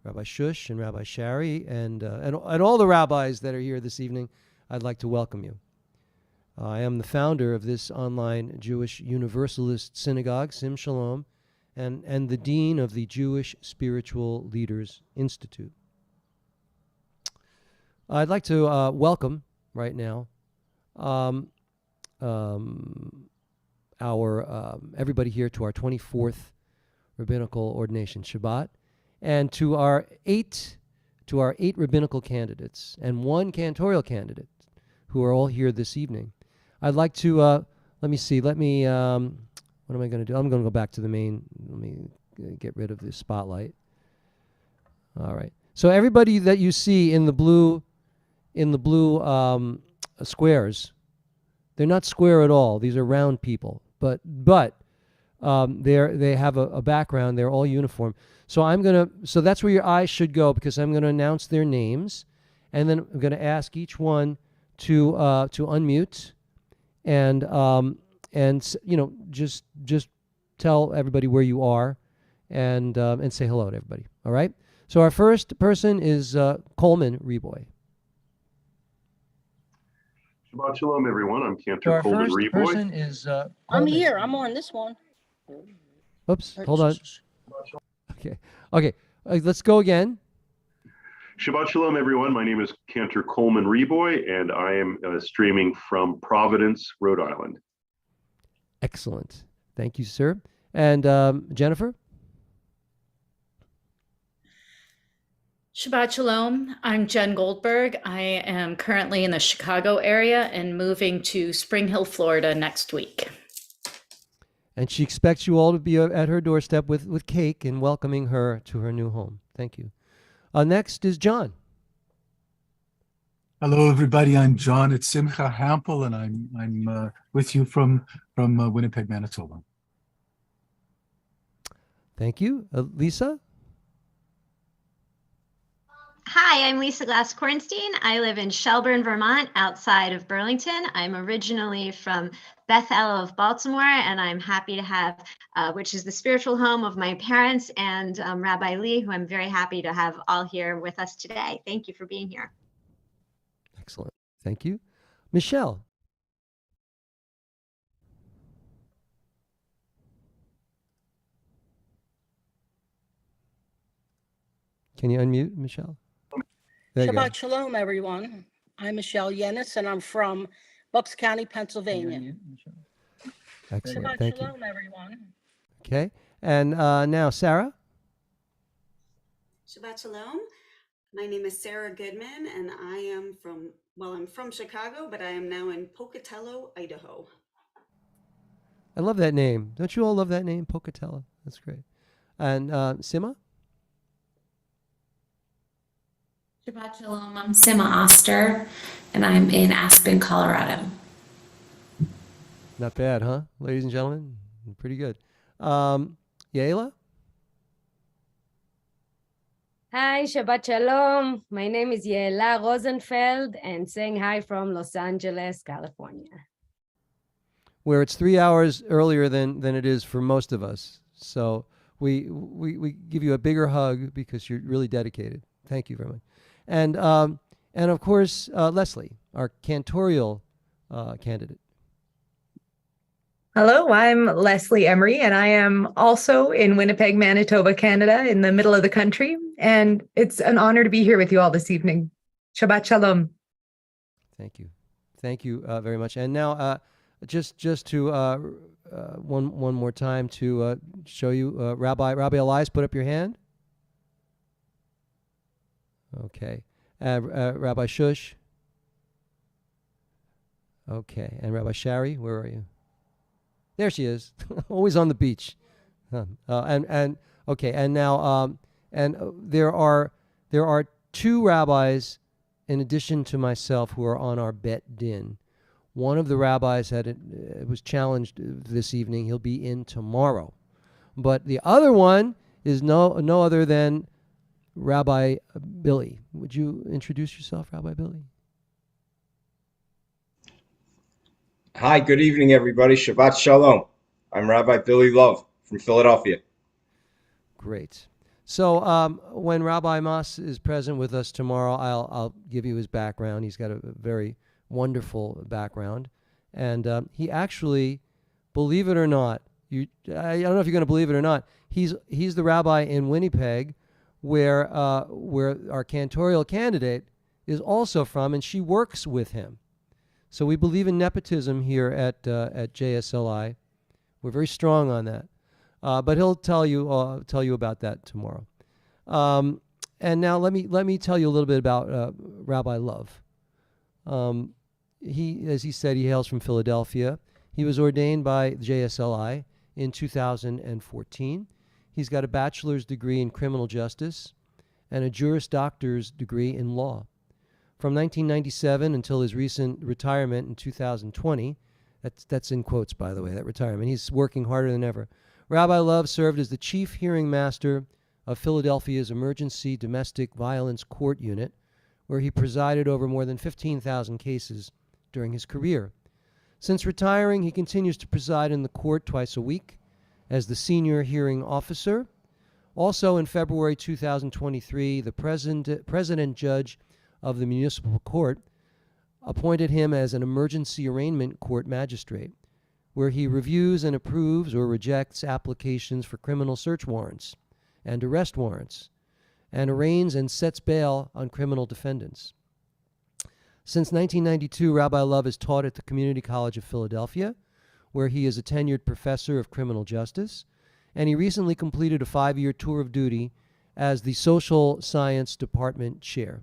Rabbi Shush and Rabbi Shari, and all the rabbis that are here this evening, I'd like to welcome you. I am the founder of this online Jewish Universalist synagogue, Sim Shalom, and the dean of the Jewish Spiritual Leaders Institute. I'd like to welcome right now our everybody here to our 24th Rabbinical Ordination Shabbat, and to our eight rabbinical candidates and one cantorial candidate who are all here this evening. I'd like to what am I going to do? I'm going to go back to the main. Let me get rid of this spotlight. All right. So everybody that you see in the blue squares, they're not square at all. These are round people, but they have a background. They're all uniform. So so that's where your eyes should go, because I'm going to announce their names, and then I'm going to ask each one to unmute, and just tell everybody where you are, and say hello to everybody. All right. So our first person is Coleman Reboy. Shabbat Shalom, everyone. I'm Cantor Coleman Reboy. Our first person is I'm here. I'm on this one. Oops, hold on. Okay. Let's go again. Shabbat Shalom, everyone. My name is Cantor Coleman Reboy, and I am streaming from Providence, Rhode Island. Excellent. Thank you, sir. And Jennifer? Shabbat Shalom. I'm Jen Goldberg. I am currently in the Chicago area and moving to Spring Hill, Florida next week. And she expects you all to be at her doorstep with cake and welcoming her to her new home. Thank you. Next is John. Hello, everybody. I'm John at Simcha Hampel, and I'm with you from Winnipeg, Manitoba. Thank you. Lisa? Hi, I'm Lisa Glass-Kornstein. I live in Shelburne, Vermont, outside of Burlington. I'm originally from Bethel of Baltimore, and I'm happy to have, which is the spiritual home of my parents, and Rabbi Lee, who I'm very happy to have all here with us today. Thank you for being here. Excellent. Thank you. Michelle. Can you unmute, Michelle? There you go. Shabbat Shalom, everyone. I'm Michelle Yenis, and I'm from Bucks County, Pennsylvania. Excellent. Shabbat Thank Shalom, you. everyone. Okay. And now Sarah. Shabbat Shalom. My name is Sarah Goodman, and I'm from Chicago, but I am now in Pocatello, Idaho. I love that name. Don't you all love that name, Pocatello? That's great. And Sima? Shabbat Shalom, I'm Sima Oster, and I'm in Aspen, Colorado. Not bad, huh? Ladies and gentlemen, pretty good. Yaela? Hi, Shabbat Shalom. My name is Yaela Rosenfeld, and saying hi from Los Angeles, California. Where it's 3 hours earlier than it is for most of us. So we give you a bigger hug because you're really dedicated. Thank you very much. And of course, Leslie, our cantorial candidate. Hello, I'm Leslie Emery, and I am also in Winnipeg, Manitoba, Canada, in the middle of the country. And it's an honor to be here with you all this evening. Shabbat Shalom. Thank you. Thank you very much. And now, just to one more time to show you, Rabbi Elias, put up your hand. Okay. Rabbi Shush. Okay. And Rabbi Shari, where are you? There she is, always on the beach. And okay. And now, there are 2 rabbis in addition to myself who are on our bet din. One of the rabbis was challenged this evening. He'll be in tomorrow. But the other one is no other than Rabbi Billy. Would you introduce yourself, Rabbi Billy? Hi, good evening, everybody. Shabbat Shalom. I'm Rabbi Billy Love from Philadelphia. Great. So when Rabbi Mas is present with us tomorrow, I'll give you his background. He's got a very wonderful background. And he actually, believe it or not, I don't know if you're going to believe it or not, he's the rabbi in Winnipeg where our cantorial candidate is also from, and she works with him. So we believe in nepotism here at JSLI. We're very strong on that. But he'll tell you about that tomorrow. And now let me tell you a little bit about Rabbi Love. As he said, he hails from Philadelphia. He was ordained by JSLI in 2014. He's got a bachelor's degree in criminal justice and a Juris Doctor's degree in law. From 1997 until his recent retirement in 2020, that's in quotes, by the way, that retirement, he's working harder than ever. Rabbi Love served as the chief hearing master of Philadelphia's Emergency Domestic Violence Court Unit, where he presided over more than 15,000 cases during his career. Since retiring, he continues to preside in the court twice a week as the senior hearing officer. Also in February 2023, the president judge of the municipal court appointed him as an emergency arraignment court magistrate, where he reviews and approves or rejects applications for criminal search warrants and arrest warrants, and arraigns and sets bail on criminal defendants. Since 1992, Rabbi Love has taught at the Community College of Philadelphia, where he is a tenured professor of criminal justice, and he recently completed a 5-year tour of duty as the Social Science Department chair.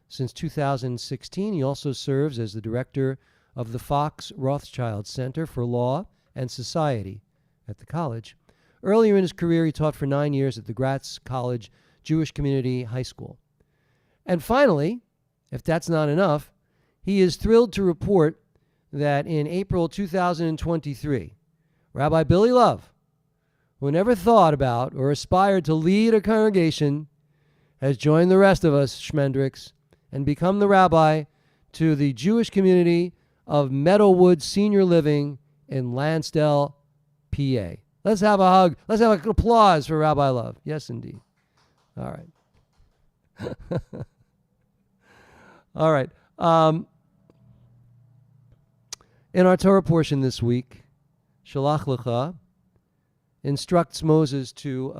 Since 2016, he also serves as the director of the Fox Rothschild Center for Law and Society at the college. Earlier in his career, he taught for 9 years at the Gratz College Jewish Community High School. And finally, if that's not enough, he is thrilled to report that in April 2023, Rabbi Billy Love, who never thought about or aspired to lead a congregation, has joined the rest of us, Schmendricks, and become the rabbi to the Jewish community of Meadowwood Senior Living in Lansdale, PA. Let's have a hug. Let's have an applause for Rabbi Love. Yes, indeed. All right. All right. In our Torah portion this week, Shalach Lecha instructs Moses to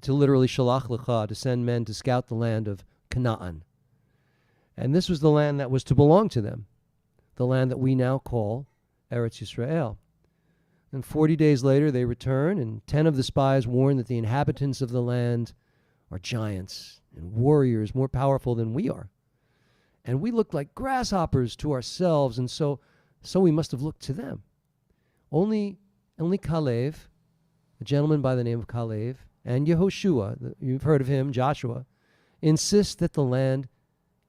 literally Shalach Lecha, to send men to scout the land of Canaan. And this was the land that was to belong to them, the land that we now call Eretz Yisrael. And 40 days later, they return, and 10 of the spies warn that the inhabitants of the land are giants and warriors more powerful than we are. And we look like grasshoppers to ourselves, and so we must have looked to them. Only Kalev, a gentleman by the name of Kalev, and Yehoshua, you've heard of him, Joshua, insist that the land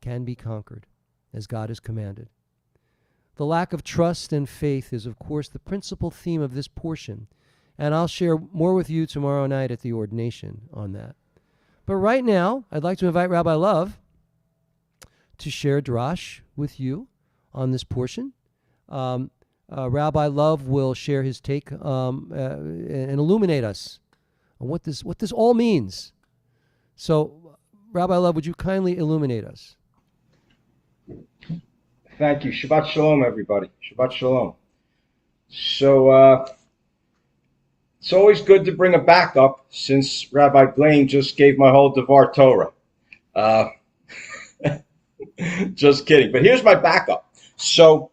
can be conquered, as God has commanded. The lack of trust and faith is, of course, the principal theme of this portion, and I'll share more with you tomorrow night at the ordination on that. But right now, I'd like to invite Rabbi Love to share drash with you on this portion. Rabbi Love will share his take and illuminate us on what this all means. So, Rabbi Love, would you kindly illuminate us? Thank you. Shabbat Shalom, everybody. Shabbat Shalom. So it's always good to bring a backup since Rabbi Blaine just gave my whole Devar Torah. Just kidding. But here's my backup. So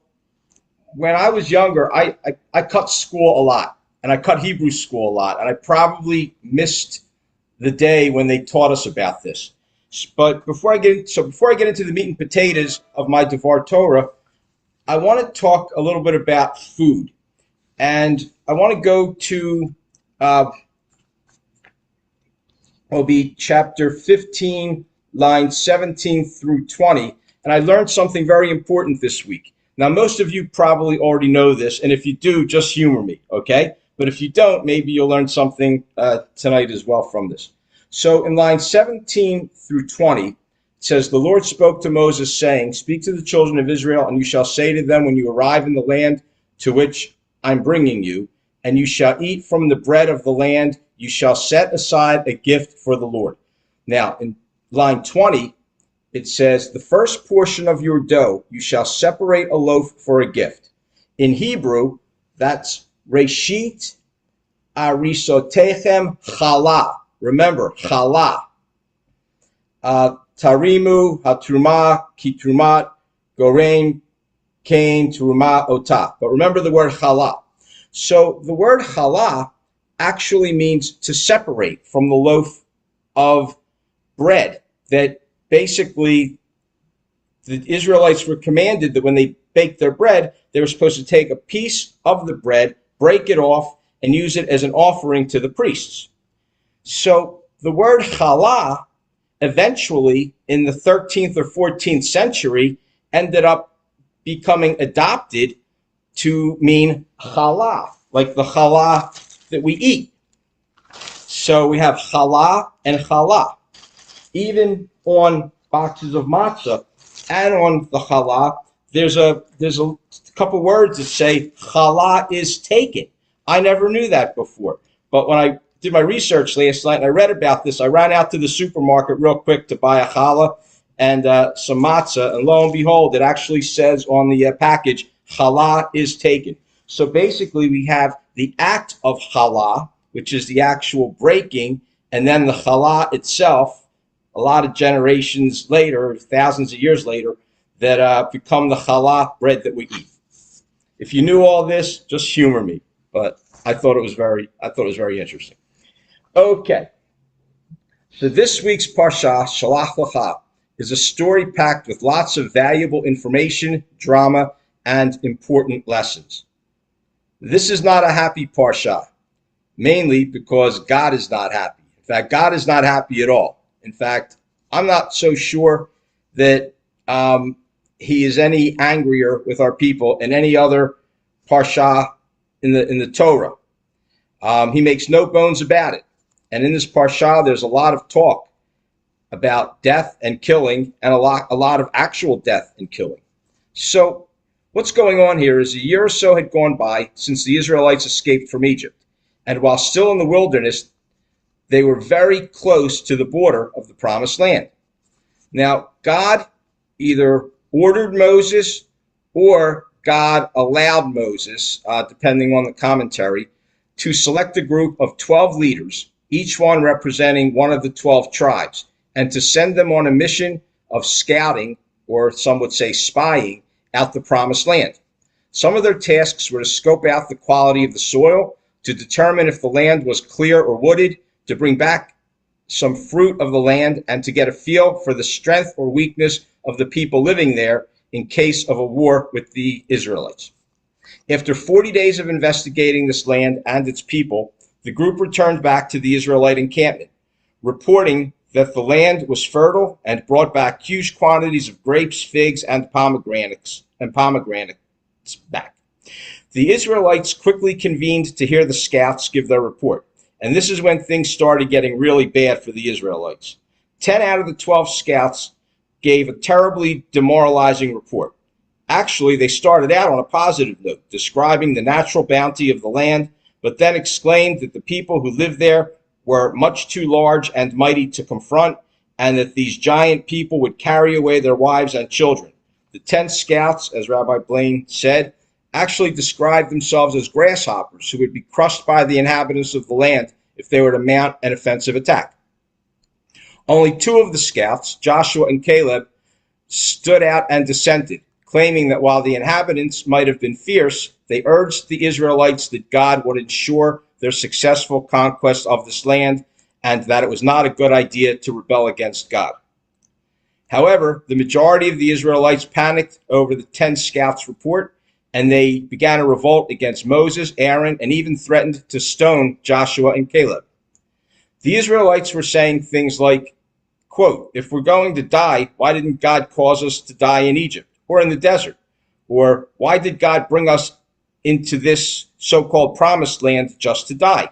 when I was younger, I cut school a lot, and I cut Hebrew school a lot, and I probably missed the day when they taught us about this. But before I get into the meat and potatoes of my Devar Torah, I want to talk a little bit about food, and I want to go to will be chapter 15, lines 17 through 20, and I learned something very important this week. Now, most of you probably already know this, and if you do, just humor me, okay? But if you don't, maybe you'll learn something tonight as well from this. So in line 17 through 20, it says, "The Lord spoke to Moses, saying, Speak to the children of Israel, and you shall say to them when you arrive in the land to which I'm bringing you, and you shall eat from the bread of the land, you shall set aside a gift for the Lord." Now, in line 20, it says, "The first portion of your dough, you shall separate a loaf for a gift." In Hebrew, that's Reshit Arisotechem Challah. Remember, Challah. Tarimu, Hatruma, Kitrumat, Gorein, Kain, Turuma, Otah. But remember the word Challah. So the word challah actually means to separate from the loaf of bread. That basically the Israelites were commanded that when they baked their bread, they were supposed to take a piece of the bread, break it off, and use it as an offering to the priests. So the word challah eventually in the 13th or 14th century ended up becoming adopted to mean challah, like the challah that we eat. So we have challah and challah. Even on boxes of matzah and on the challah, there's a couple words that say challah is taken. I never knew that before. But when I did my research last night and I read about this, I ran out to the supermarket real quick to buy a challah and some matzah, and lo and behold, it actually says on the package, challah is taken. So basically we have the act of challah, which is the actual breaking, and then the challah itself, a lot of generations later, thousands of years later, that become the challah bread that we eat. If you knew all this, just humor me, but I thought it was very interesting. Okay, so this week's parsha, Shalach Lecha, is a story packed with lots of valuable information, drama, and important lessons. This is not a happy parsha, mainly because God is not happy. In fact, God is not happy at all. In fact, I'm not so sure that he is any angrier with our people in any other parsha in the Torah. He makes no bones about it. And in this parsha, there's a lot of talk about death and killing, and a lot of actual death and killing. So what's going on here is a year or so had gone by since the Israelites escaped from Egypt. And while still in the wilderness, they were very close to the border of the promised land. Now, God either ordered Moses or God allowed Moses, depending on the commentary, to select a group of 12 leaders, each one representing one of the 12 tribes, and to send them on a mission of scouting, or some would say spying, out the promised land. Some of their tasks were to scope out the quality of the soil, to determine if the land was clear or wooded, to bring back some fruit of the land, and to get a feel for the strength or weakness of the people living there in case of a war with the Israelites. After 40 days of investigating this land and its people, the group returned back to the Israelite encampment, reporting that the land was fertile and brought back huge quantities of grapes, figs, and pomegranates back. The Israelites quickly convened to hear the scouts give their report, and this is when things started getting really bad for the Israelites. 10 out of the 12 scouts gave a terribly demoralizing report. Actually, they started out on a positive note, describing the natural bounty of the land, but then exclaimed that the people who lived there were much too large and mighty to confront, and that these giant people would carry away their wives and children. The 10 scouts, as Rabbi Blaine said, actually described themselves as grasshoppers who would be crushed by the inhabitants of the land if they were to mount an offensive attack. Only 2 of the scouts, Joshua and Caleb, stood out and dissented, claiming that while the inhabitants might have been fierce, they urged the Israelites that God would ensure their successful conquest of this land and that it was not a good idea to rebel against God. However, the majority of the Israelites panicked over the 10 scouts' report, and they began a revolt against Moses, Aaron, and even threatened to stone Joshua and Caleb. The Israelites were saying things like, quote, "If we're going to die, why didn't God cause us to die in Egypt or in the desert? Or why did God bring us into this so-called promised land just to die?"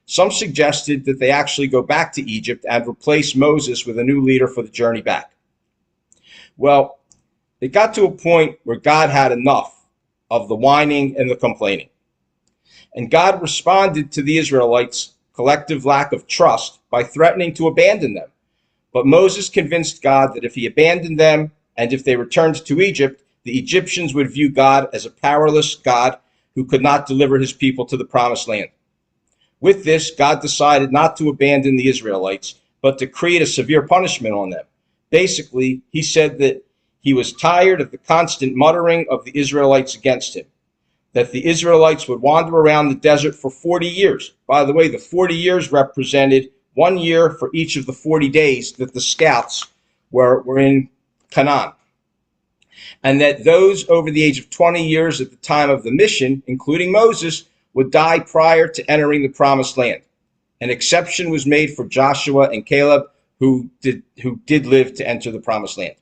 Some suggested that they actually go back to Egypt and replace Moses with a new leader for the journey back. Well, it got to a point where God had enough of the whining and the complaining. And God responded to the Israelites' collective lack of trust by threatening to abandon them. But Moses convinced God that if he abandoned them and if they returned to Egypt, the Egyptians would view God as a powerless God who could not deliver his people to the promised land. With this, God decided not to abandon the Israelites, but to create a severe punishment on them. Basically, he said that he was tired of the constant muttering of the Israelites against him, that the Israelites would wander around the desert for 40 years. By the way, the 40 years represented 1 year for each of the 40 days that the scouts were in Canaan. And that those over the age of 20 years at the time of the mission, including Moses, would die prior to entering the promised land. An exception was made for Joshua and Caleb, who did live to enter the promised land.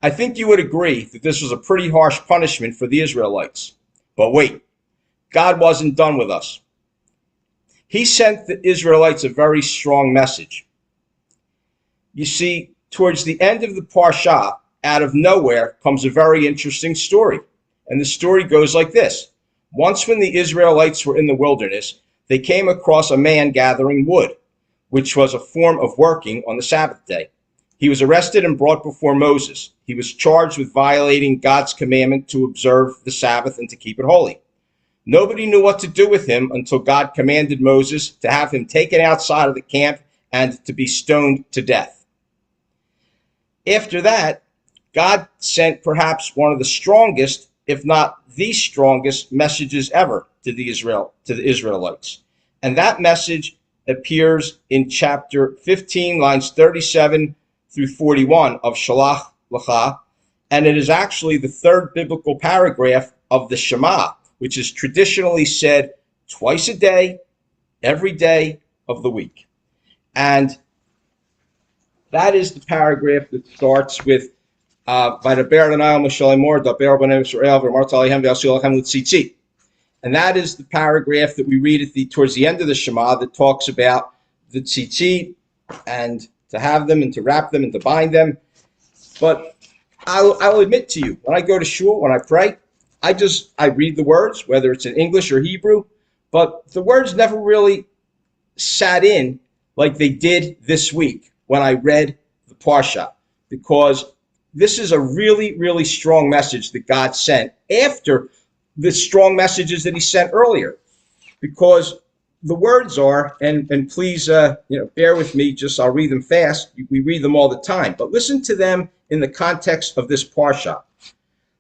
I think you would agree that this was a pretty harsh punishment for the Israelites. But wait, God wasn't done with us. He sent the Israelites a very strong message. You see, towards the end of the Parsha, out of nowhere comes a very interesting story. And the story goes like this. Once when the Israelites were in the wilderness, they came across a man gathering wood, which was a form of working on the Sabbath day. He was arrested and brought before Moses. He was charged with violating God's commandment to observe the Sabbath and to keep it holy. Nobody knew what to do with him until God commanded Moses to have him taken outside of the camp and to be stoned to death. After that, God sent perhaps one of the strongest, if not the strongest, messages ever to the Israelites. And that message appears in chapter 15, lines 37 through 41 of Shalach L'cha, and it is actually the 3rd biblical paragraph of the Shema, which is traditionally said twice a day, every day of the week. And that is the paragraph that starts with and that is the paragraph that we read towards the end of the Shema that talks about the tzitzit and to have them and to wrap them and to bind them. But I'll admit to you, when I go to shul, when I pray, I read the words, whether it's in English or Hebrew, but the words never really sat in like they did this week when I read the Parsha, because this is a really, really strong message that God sent after the strong messages that he sent earlier. Because the words are, and please bear with me, I'll read them fast. We read them all the time. But listen to them in the context of this Parsha.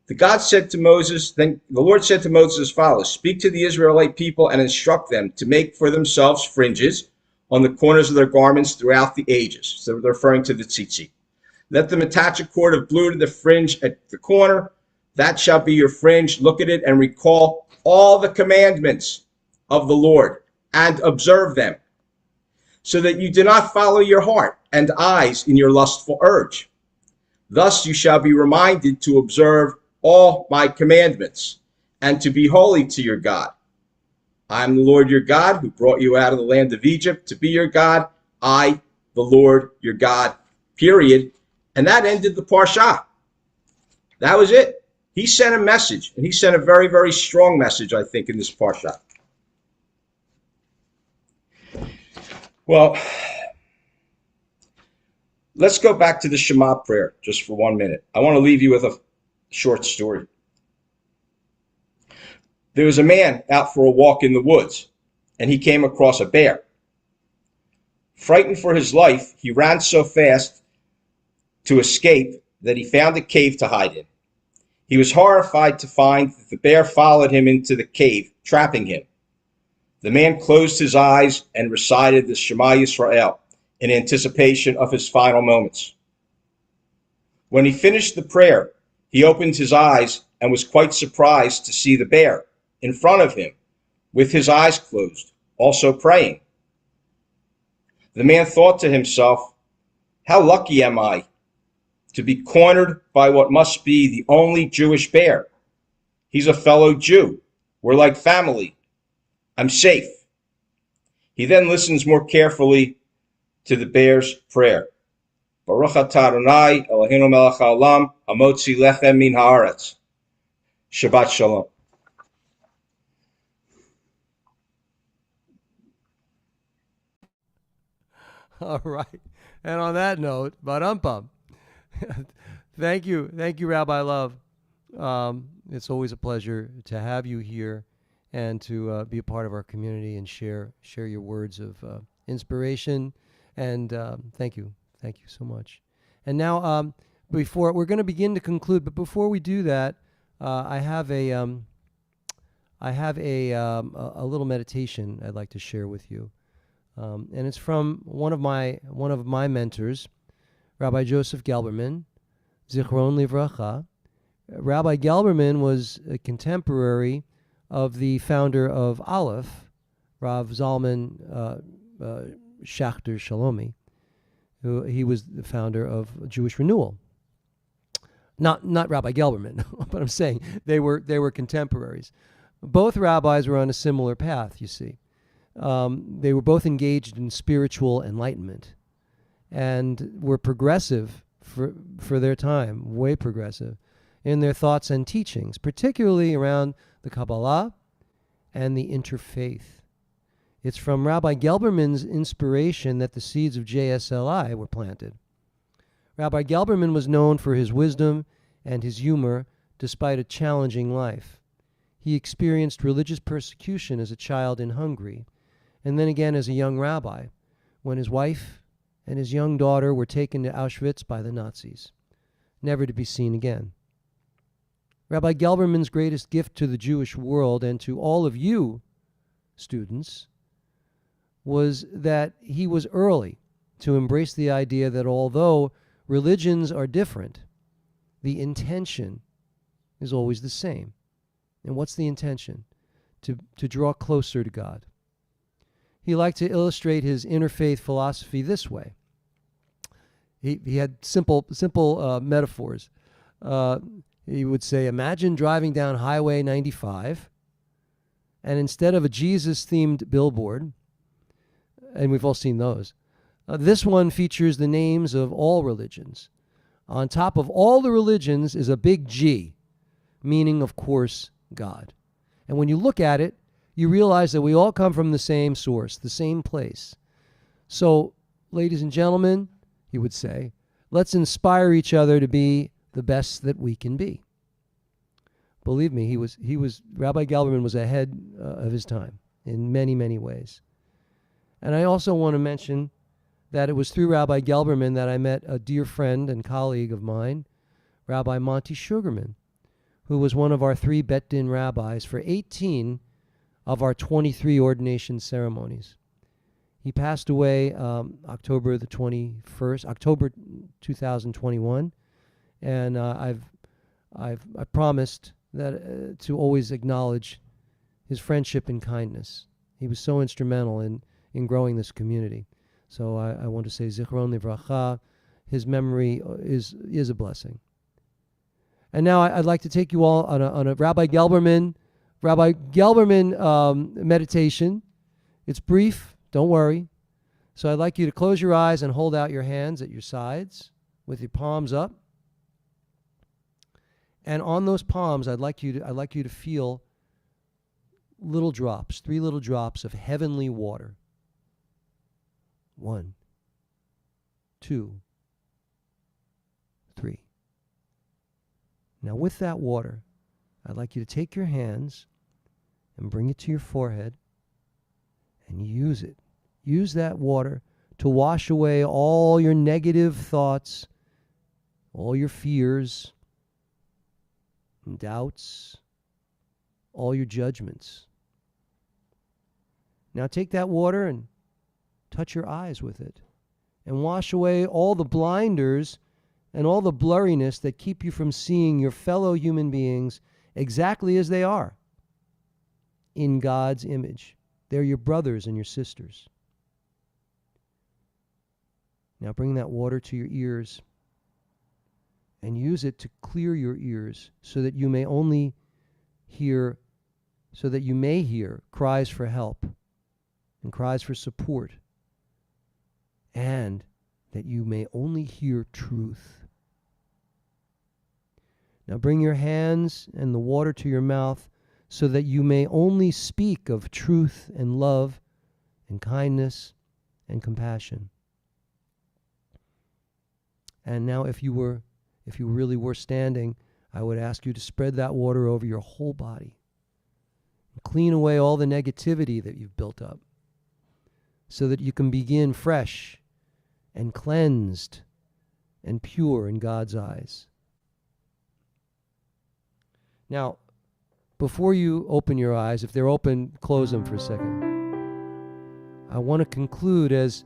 The Lord said to Moses as follows, "Speak to the Israelite people and instruct them to make for themselves fringes on the corners of their garments throughout the ages." So they're referring to the tzitzit. "Let them attach a cord of blue to the fringe at the corner. That shall be your fringe. Look at it and recall all the commandments of the Lord and observe them, so that you do not follow your heart and eyes in your lustful urge. Thus you shall be reminded to observe all my commandments and to be holy to your God. I am the Lord your God who brought you out of the land of Egypt to be your God. I, the Lord your God," period. And that ended the Parsha. That was it. He sent a message, and he sent a very, very strong message, I think, in this Parsha. Well, let's go back to the Shema prayer just for 1 minute. I want to leave you with a short story. There was a man out for a walk in the woods, and he came across a bear. Frightened for his life, he ran so fast to escape that he found a cave to hide in. He was horrified to find that the bear followed him into the cave, trapping him. The man closed his eyes and recited the Shema Yisrael in anticipation of his final moments. When he finished the prayer, he opened his eyes and was quite surprised to see the bear in front of him with his eyes closed, also praying. The man thought to himself, how lucky am I to be cornered by what must be the only Jewish bear. He's a fellow Jew. We're like family. I'm safe. He then listens more carefully to the bear's prayer. Baruch atah Adonai Eloheinu melech haolam hamotzi lechem min haaretz. Shabbat shalom. All right. And on that note, ba-dum-bum. Thank you, Rabbi Love. It's always a pleasure to have you here and to be a part of our community and share your words of inspiration. And thank you so much. And now, before we're going to begin to conclude, but before we do that, I have a little meditation I'd like to share with you, and it's from one of my mentors, Rabbi Joseph Gelberman, Zichron Livracha. Rabbi Gelberman was a contemporary of the founder of Aleph, Rav Zalman Schachter Shalomi. He was the founder of Jewish Renewal. Not Rabbi Gelberman, but I'm saying they were contemporaries. Both rabbis were on a similar path, you see. They were both engaged in spiritual enlightenment and were progressive for their time, way progressive, in their thoughts and teachings, particularly around the Kabbalah and the interfaith. It's from Rabbi Gelberman's inspiration that the seeds of JSLI were planted. Rabbi Gelberman was known for his wisdom and his humor despite a challenging life. He experienced religious persecution as a child in Hungary, and then again as a young rabbi, when his wife and his young daughter were taken to Auschwitz by the Nazis, never to be seen again. Rabbi Gelberman's greatest gift to the Jewish world and to all of you, students, was that he was early to embrace the idea that although religions are different, the intention is always the same. And what's the intention? To draw closer to God. He liked to illustrate his interfaith philosophy this way. He had simple metaphors. He would say, imagine driving down Highway 95, and instead of a Jesus-themed billboard, and we've all seen those, this one features the names of all religions. On top of all the religions is a big G, meaning, of course, God. And when you look at it, you realize that we all come from the same source, the same place. So, ladies and gentlemen, he would say, let's inspire each other to be the best that we can be. Believe me, Rabbi Gelberman was ahead of his time in many, many ways. And I also want to mention that it was through Rabbi Gelberman that I met a dear friend and colleague of mine, Rabbi Monty Sugarman, who was one of our 3 Bet Din rabbis for 18 of our 23 ordination ceremonies. He passed away October 2021, and I've promised that to always acknowledge his friendship and kindness. He was so instrumental in growing this community. So I want to say Zichron Livracha. His memory is a blessing. And now I'd like to take you all on a Rabbi Gelberman meditation. It's brief, don't worry. So I'd like you to close your eyes and hold out your hands at your sides with your palms up. And on those palms, I'd like you to feel little drops, 3 little drops of heavenly water. 1, 2, 3. Now with that water, I'd like you to take your hands and bring it to your forehead and use it. Use that water to wash away all your negative thoughts, all your fears and doubts, all your judgments. Now take that water and touch your eyes with it and wash away all the blinders and all the blurriness that keep you from seeing your fellow human beings exactly as they are in God's image. They're your brothers and your sisters. Now bring that water to your ears and use it to clear your ears so that you may hear cries for help and cries for support, and that you may only hear truth. Now bring your hands and the water to your mouth so that you may only speak of truth and love and kindness and compassion. And now if you really were standing, I would ask you to spread that water over your whole body. Clean away all the negativity that you've built up so that you can begin fresh and cleansed and pure in God's eyes. Now, before you open your eyes, if they're open, close them for a second. I want to conclude as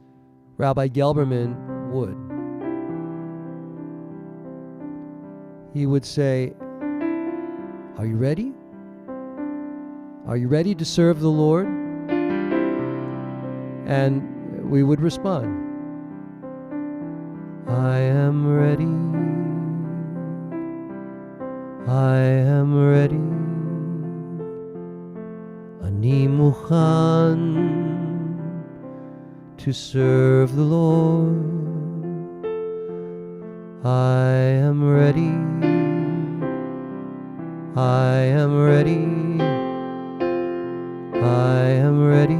Rabbi Gelberman would. He would say, "Are you ready? Are you ready to serve the Lord?" And we would respond, "I am ready. I am ready. Ani mukhan to serve the Lord. I am ready. I am ready. I am ready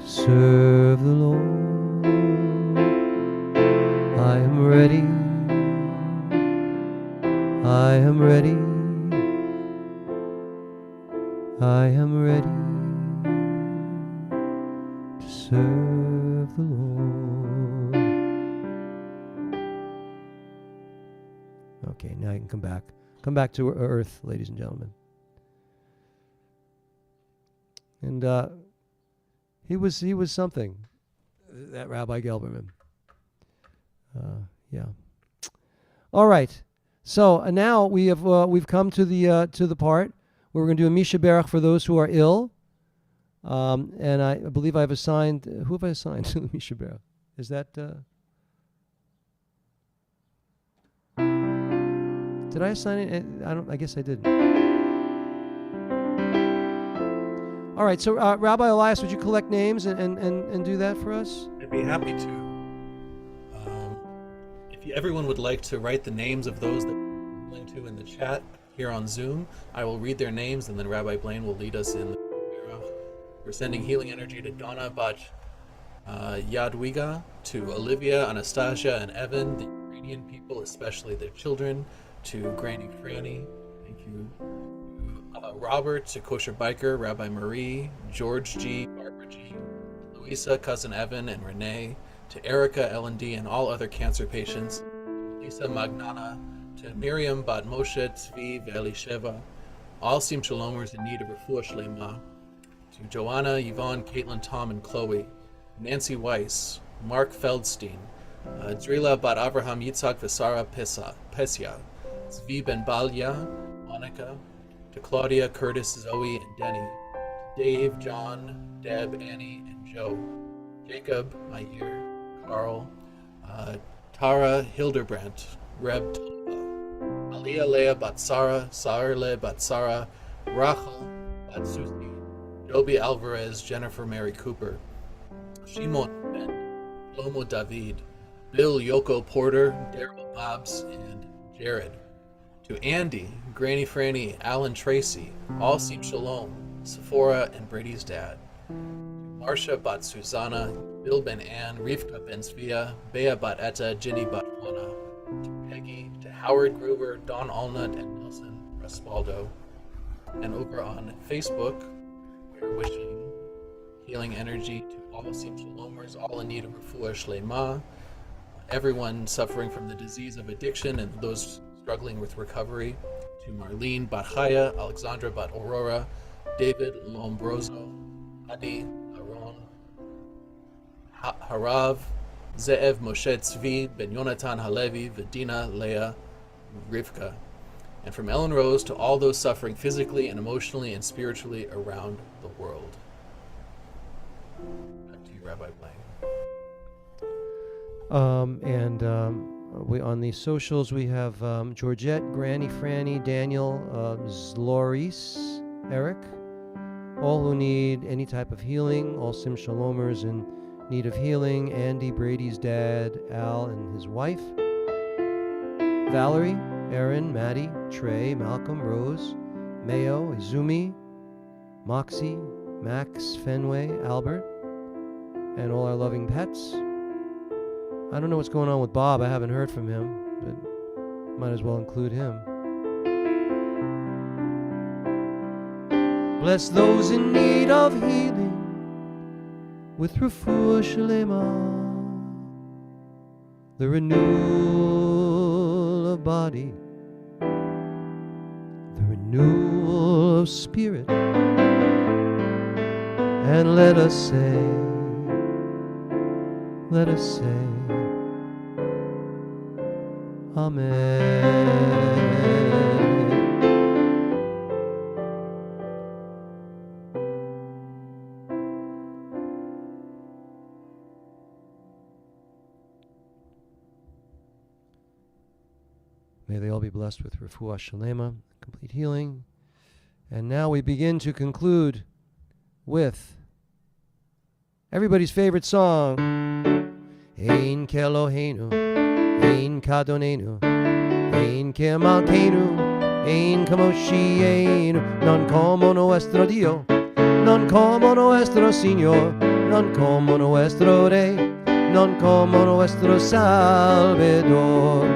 to serve the Lord. I am ready. I am ready. I am ready to serve the Lord." Okay, now you can come back. Come back to earth, ladies and gentlemen. And he was something, that Rabbi Gelberman. Yeah. All right. So now we've come to the part where we're going to do a Misha Berach for those who are ill. And I believe I've assigned. Who have I assigned to the Misha Berach? Is that? Did I assign it? I guess I didn't. All right. So Rabbi Elias, would you collect names and do that for us? I'd be happy to. If everyone would like to write the names of those that we're willing to in the chat here on Zoom, I will read their names and then Rabbi Blaine will lead us in. We're sending healing energy to Donna Bach Yadwiga, to Olivia, Anastasia, and Evan, the Ukrainian people, especially their children, to Granny Franny, thank you, Robert, to Kosher Biker, Rabbi Marie, George G, Barbara G, Louisa, Cousin Evan, and Renee, to Erica, L&D, and all other cancer patients, Lisa Magnana, to Miriam Bat Moshe, Tzvi, Elisheva, all Sim Shalomers in need of refuah shlema, to Joanna, Yvonne, Caitlin, Tom, and Chloe, Nancy Weiss, Mark Feldstein, Drila Bat Avraham Yitzhak Vesara Pesia, Zvi Ben Balya, Monica, to Claudia, Curtis, Zoe, and Denny, to Dave, John, Deb, Annie, and Joe, Jacob, Mayer, Carl, Tara, Hildebrandt, Reb Tomba, Aliyah Leah Batsara, Sarle Batsara, Rachel Batsusi, Joby Alvarez, Jennifer Mary Cooper, Shimon Ben, Lomo David, Bill Yoko Porter, Daryl Bobs, and Jared. To Andy, Granny Franny, Alan Tracy, All Seem Shalom, Sephora, and Brady's dad. Marcia bat Susanna, Bill ben Ann, Rivka ben Svia, Bea bat Etta, Ginny bat Juana, to Peggy, to Howard Gruber, Don Allnut, and Nelson Raspaldo. And over on Facebook, we're wishing healing energy to all Shalomers, all in need of refuah shlema, everyone suffering from the disease of addiction and those struggling with recovery, to Marlene bat Chaya, Alexandra bat Aurora, David Lombroso, Adi, Aaron, Harav, Ze'ev Moshe Tzvi, Ben Yonatan Halevi, Vedina, Leah, Rivka. And from Ellen Rose to all those suffering physically and emotionally and spiritually around the world. Back to you, Rabbi Blank. We on the socials we have Georgette, Granny, Franny, Daniel, Zloris, Eric, all who need any type of healing, all Sim Shalomers in need of healing, Andy, Brady's dad, Al and his wife, Valerie, Aaron, Maddie, Trey, Malcolm, Rose, Mayo, Izumi, Moxie, Max, Fenway, Albert, and all our loving pets. I don't know what's going on with Bob. I haven't heard from him, but might as well include him. Bless those in need of healing with refuah shlema, the renewal of body, the renewal of spirit, and let us say, Amen. May they all be blessed with refuah shlema, complete healing. And now we begin to conclude with everybody's favorite song. Ein keloheinu, ein kadonenu, ein kemalkeinu, ein kamoshienu, non como nuestro Dio, non como nuestro Señor, non como nuestro Rey, non como nuestro Salvador.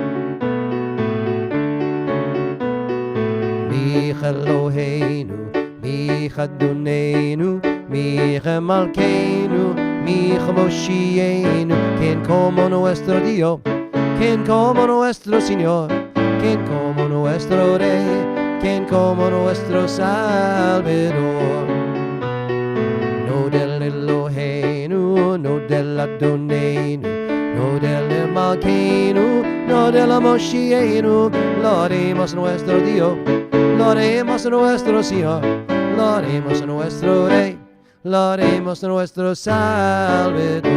Mi Eloheinu, mi Adonenu, mi Malkeinu, mi Moshienu, quien como nuestro Dios, quien como nuestro Señor, quien como nuestro Rey, quien como nuestro Salvador. No del Eloheinu, no del Adonenu, no del Malkeinu, no del Moshienu, lo haremos nuestro Dios, lo haremos nuestro Señor, lo haremos nuestro Rey, lo haremos nuestro Salvador.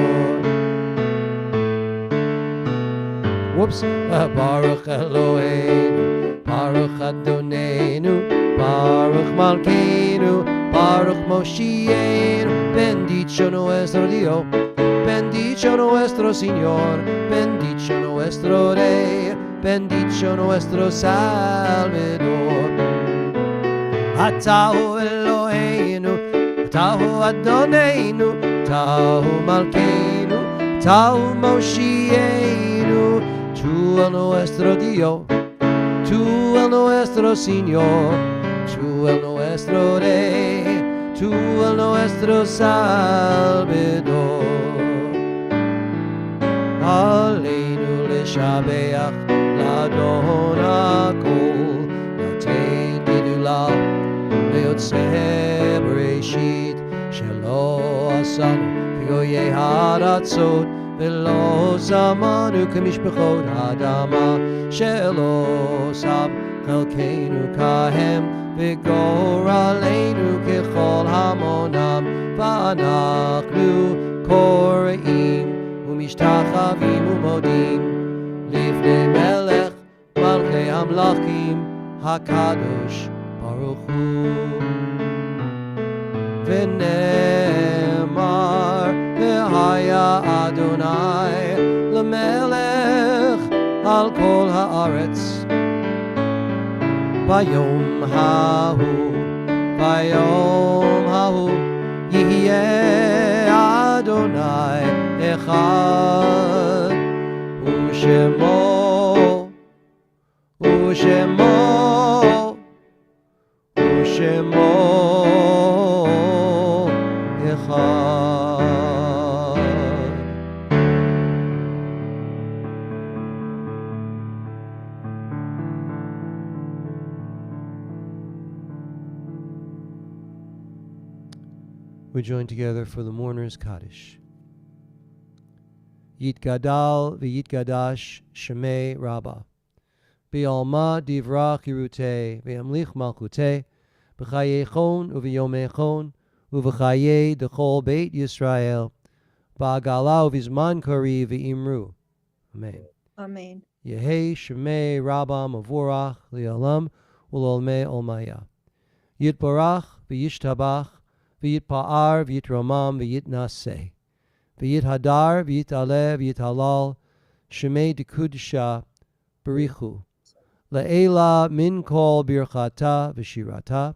Whoops. Baruch Eloheinu, Baruch Adonenu, Baruch Malkeinu, Baruch Moshienu, bendicho nuestro Dios, bendicho nuestro Señor, bendicho nuestro Rey, bendicho nuestro Salvador. Atahu Eloheinu, Atahu Adonenu, Atahu Malkeinu, Atahu Moshienu, tú el nuestro Dios, tú el nuestro Señor, tú el nuestro Rey, tú el nuestro Salvador. Aleinu leshabeach l'Adon hakol, natein gidula leyotzeh bereshit, shelo asanu v'goyei haratzot, v'lo zamanu k'mishpachot ha'adama, shelo sam chelkeinu kahem, v'goraleinu k'chol hamonam, v'anachnu koreim ומשתחווים ומודים לפני מלך מלכי המלכים הקדוש ברוך הוא. ונאמר והיה אדוני למלך על כל הארץ ביום ההוא יהיה Adonai echad u'shemo echad. We join together for the mourner's Kaddish. Yitgadal v'yitgadash Shemei Rabbah. B'alma divrach yiruteh v'yamlich malchuteh b'chayechon u'v'yomechon u'v'chayei dechol beit Yisrael ba'agala u'vizman kari v'imru. Amen. Amen. Yehei Shemei Rabbah mavorach li'olam u'l'olmei olmaya. Yitbarach v'yishtabach v'yitpa'ar v'yitromam v'yitnaseh. V'yithadar v'yitaleh v'yithalal Shemei dekudisha barichu. Le'ela min kol birchata v'shirata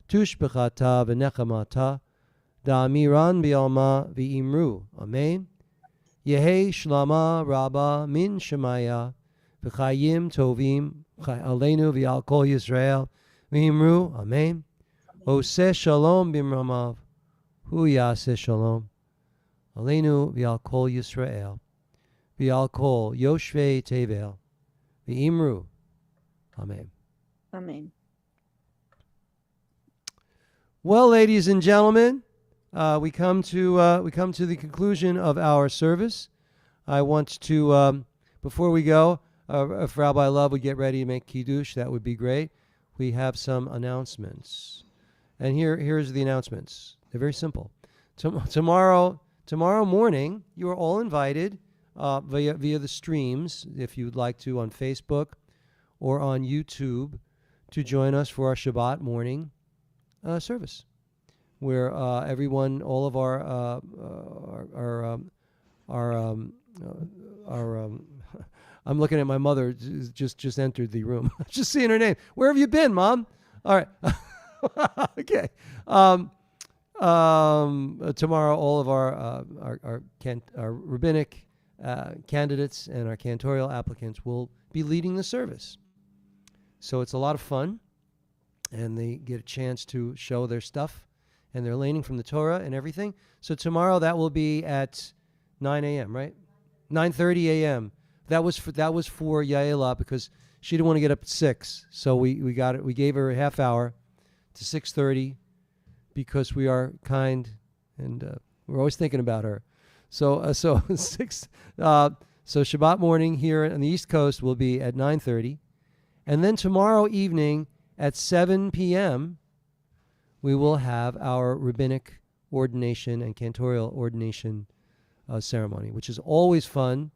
tushbechata v'nechamata da'amiran bi'alma v'imru. Amen. Yehei shlama rabba min shemaya v'chayim tovim aleinu v'al kol Yisrael v'imru. Amen. Oseh shalom bimramav hu yaseh shalom aleinu v'al kol Yisrael v'al kol yoshvei tevel v'imru. Amen. Amen. Well, ladies and gentlemen, we come to the conclusion of our service. I want to, before we go, if Rabbi Love would get ready to make Kiddush, that would be great. We have some announcements, and here's the announcements. They're very simple. Tomorrow morning, you are all invited via the streams, if you'd like to, on Facebook or on YouTube, to join us for our Shabbat morning service, where everyone, all of our I'm looking at my mother, just entered the room. Just seeing her name. Where have you been, Mom? All right. Okay. Tomorrow, all of our rabbinic candidates and our cantorial applicants will be leading the service. So it's a lot of fun, and they get a chance to show their stuff and their learning from the Torah and everything. So tomorrow that will be at 9 a.m., right? 9:30 a.m. That was for Yaela, because she didn't want to get up at 6. So we gave her a half hour to 6:30, because we are kind and we're always thinking about her. So Shabbat morning here on the East Coast will be at 9:30. And then tomorrow evening at 7 p.m., we will have our rabbinic ordination and cantorial ordination ceremony, which is always fun,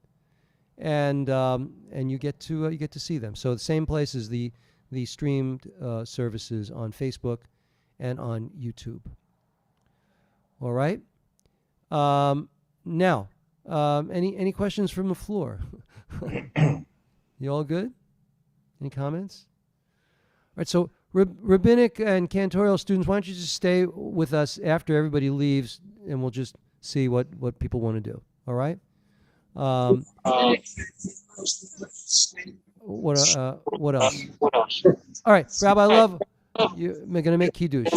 and you get to see them. So the same place as the streamed services on Facebook and on YouTube. All right. Now, any questions from the floor? You all good? Any comments? All right, so rabbinic and cantorial students, why don't you just stay with us after everybody leaves, and we'll just see what people want to do. All right? What else? All right, Rabbi Love, you're going to make Kiddush.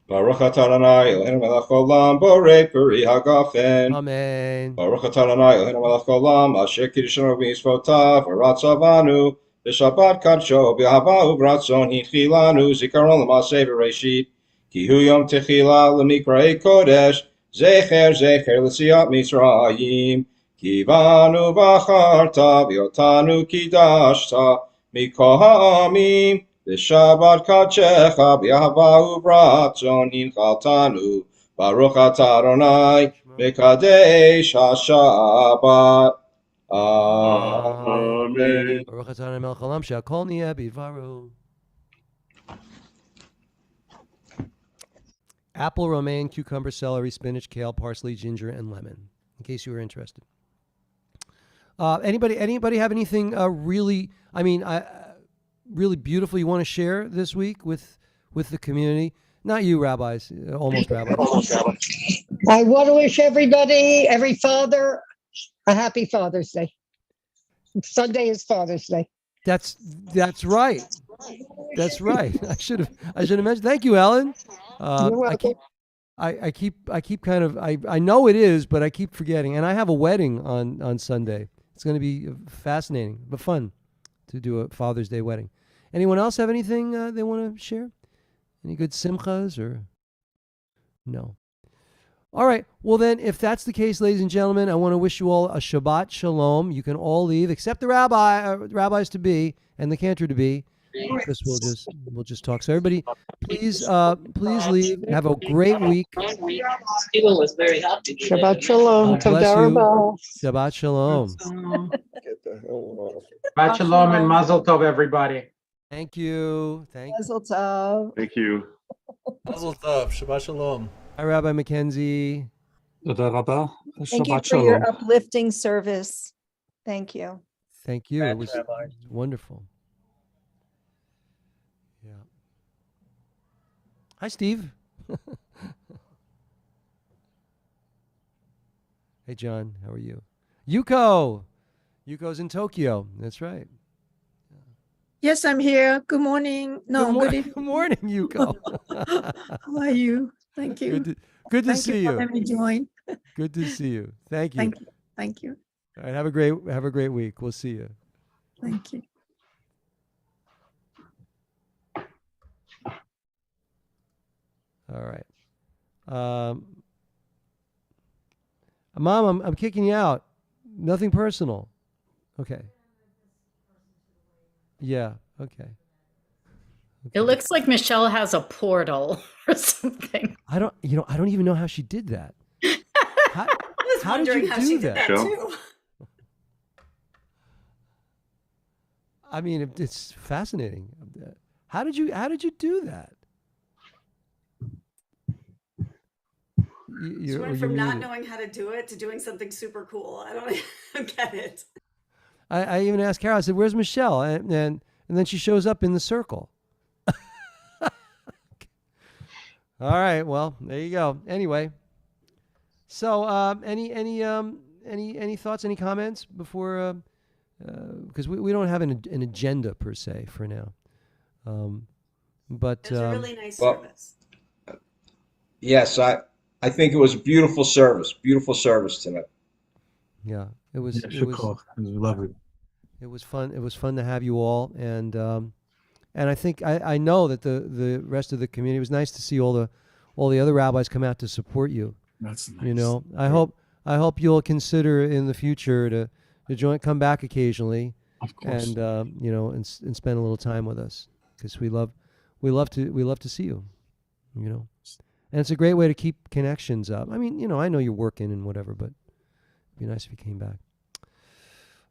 Baruch atah Adonai Eloheinu melech haolam borei peri hagafen. Amen. Baruch atah Adonai Eloheinu melech haolam asher kiddushanu b'mitzvotav v'ratzavanu b'shabbat kadsho b'ahava u'b'ratzon hinchilanu zikaron l'maseh v'reishit ki hu yom techila l'mikrei kodesh zecher l'siyat Mitzrayim ki banu b'acharta v'yotanu kidashta mikol ha'amim B'Shabbat kadshecha b'ahava u'b'ratzon hinchaltanu Baruch atah Adonai mekadesh haShabbat. Amen. Baruch atah Adonai melech haolam she'akol niyeh b'dvaro. Apple, romaine, cucumber, celery, spinach, kale, parsley, ginger, and lemon, in case you were interested. Anybody have anything really beautiful you want to share this week with the community? Not you, rabbis. Almost rabbis. I want to wish everybody, every father, a happy Father's Day. Sunday is Father's Day. That's right. That's right. I should have mentioned. Thank you, Ellen. You're welcome. I keep kind of I know it is, but I keep forgetting. And I have a wedding on Sunday. It's going to be fascinating but fun to do a Father's Day wedding. Anyone else have anything they want to share? Any good simchas or no? All right. Well, then, if that's the case, ladies and gentlemen, I want to wish you all a Shabbat Shalom. You can all leave, except the rabbis to be and the cantor to be, because we'll just talk. So everybody, please leave. Have a great week. People was very happy. Shabbat Shalom. Bless Toda you. rabah. Shabbat Shalom. Shabbat Shalom and Mazel Tov, everybody. Thank you. Mazel tov. Thank you. Mazel tov. Shabbat shalom. Hi, Rabbi Mackenzie. Thank you for your uplifting service. Thank you. Thank you. It was wonderful. Yeah. Hi, Steve. Hey, John. How are you? Yuko's in Tokyo. That's right. Yes, I'm here. Good morning. No, good evening. Good morning, Yuko. How are you? Thank you. Good to Thank see you. you. For letting me join. Good to see you. Thank you. Thank you. Thank you. All right. Have a great week. We'll see you. Thank you. All right. Mom, I'm kicking you out. Nothing personal. Okay. Yeah. Okay. It looks like Michelle has a portal or something. I don't even know how she did that. How did you do that? Too. I mean, it's fascinating. How did you do that? She went from not knowing how to do it to doing something super cool. I don't get it. I even asked Carol. I said, "Where's Michelle?" And then she shows up in the circle. All right. Well, there you go. Anyway, so any thoughts, any comments before? Because we don't have an agenda per se for now. But it's a really nice service. Yes, I think it was a beautiful service tonight. Yeah, it was. It was lovely. It was fun. It was fun to have you all, and I think I know that the rest of the community, it was nice to see all the other rabbis come out to support you. That's nice. You know, I hope you'll consider in the future to come back occasionally, of course, and and spend a little time with us, because we love to see you. You know, and it's a great way to keep connections up. I mean, I know you're working and whatever, but it'd be nice if you came back.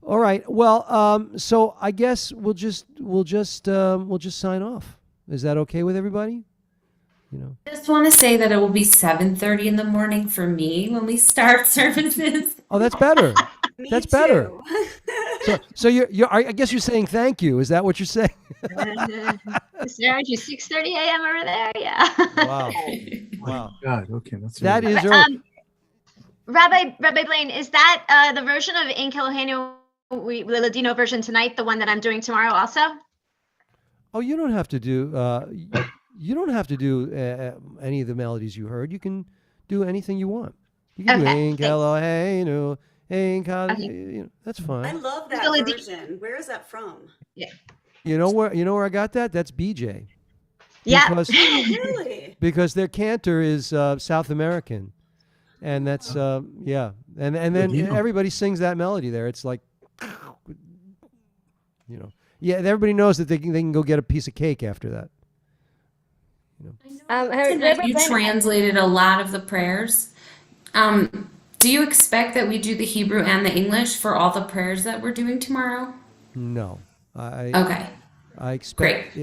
All right. Well, so I guess we'll just sign off. Is that okay with everybody? I just want to say that it will be 7:30 in the morning for me when we start services. Oh, that's better. That's better. Too. So I guess you're saying thank you. Is that what you're saying? Sarah, 6:30 a.m. over there. Yeah. Wow. Wow. God. Okay. That really is nice. early. Rabbi Blaine, is that the version of In Kelohenu, the Ladino version tonight, the one that I'm doing tomorrow also? Oh, you don't have to do any of the melodies you heard. You can do anything you want. You can do In Kelohenu, In Kelohenu. That's fine. I love that version. Where is that from? Yeah. You know where I got that? That's BJ. Yeah. Because, Really? because their cantor is South American, and that's yeah. And then everybody sings that melody there. It's like, yeah. Everybody knows that they can go get a piece of cake after that. You translated a lot of the prayers. Do you expect that we do the Hebrew and the English for all the prayers that we're doing tomorrow? No. Okay. I expect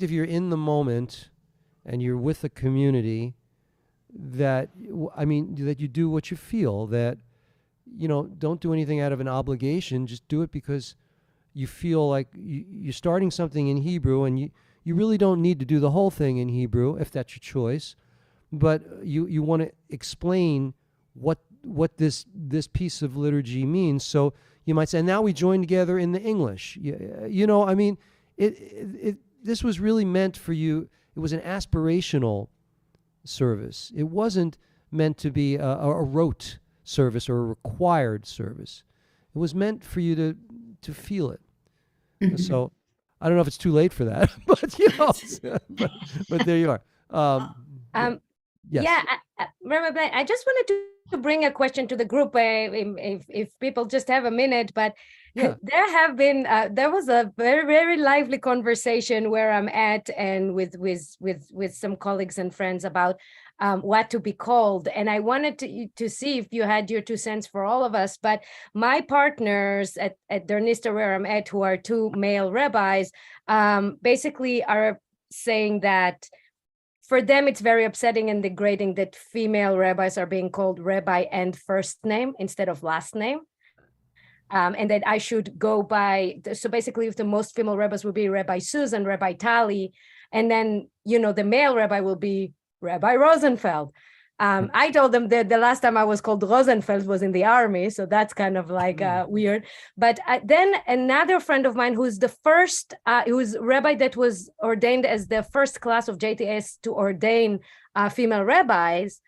if you're in the moment and you're with the community, that you do what you feel, that don't do anything out of an obligation. Just do it because you feel like you're starting something in Hebrew, and you you really don't need to do the whole thing in Hebrew if that's your choice, but you want to explain what this piece of liturgy means. So you might say, now we join together in the English. I mean, this was really meant for you. It was an aspirational service. It wasn't meant to be a rote service or a required service. It was meant for you to feel it. So I don't know if it's too late for that, but but there you are. Yes. Yeah, Rabbi, I just wanted to bring a question to the group, if people just have a minute. But there was a very, very lively conversation where I'm at and with some colleagues and friends about what to be called. And I wanted to see if you had your 2 cents for all of us. But my partners at Dernista, where I'm at, who are 2 male rabbis, basically are saying that for them, it's very upsetting and degrading that female rabbis are being called rabbi and first name instead of last name. And that I should go by, so basically if the most female rabbis would be Rabbi Susan, Rabbi Tali, and then, the male rabbi will be Rabbi Rosenfeld. I told them that the last time I was called Rosenfeld was in the army, so that's kind of like weird. But then another friend of mine who's the first, who's rabbi that was ordained as the first class of JTS to ordain female rabbis,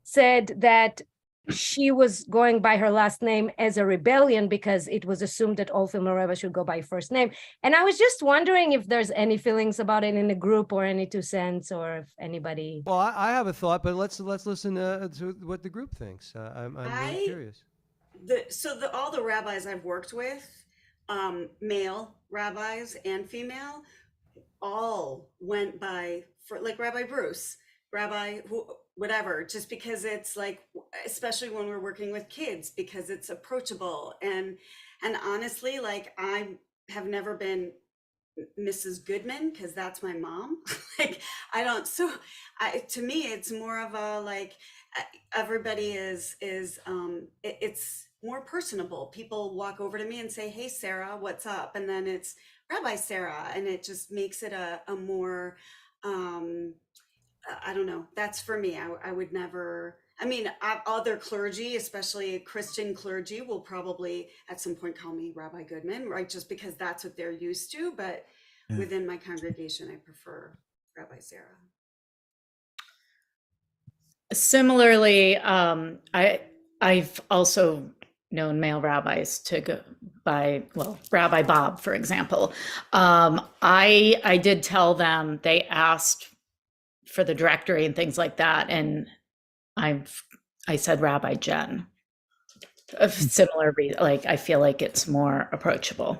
said that she was going by her last name as a rebellion because it was assumed that all female rabbis should go by first name. And I was just wondering if there's any feelings about it in the group or any 2 cents, or if anybody. Well, I have a thought, but let's listen to what the group thinks. I'm really curious. All the rabbis I've worked with, male rabbis and female, all went by like Rabbi Bruce, Rabbi whatever, just because it's like, especially when we're working with kids, because it's approachable. And honestly, like, I have never been Mrs. Goodman because that's my mom. Like, to me, it's more of a, like, everybody it's more personable. People walk over to me and say, hey, Sarah, what's up? And then it's Rabbi Sarah. And it just makes it a more, I don't know. That's for me. I would never, other clergy, especially Christian clergy, will probably at some point call me Rabbi Goodman, right? Just because that's what they're used to. But within my congregation, I prefer Rabbi Sarah. Similarly, I've also known male rabbis to go by, Rabbi Bob, for example. I did tell them, they asked for the directory and things like that, and I said Rabbi Jen. A similar reason, like, I feel like it's more approachable.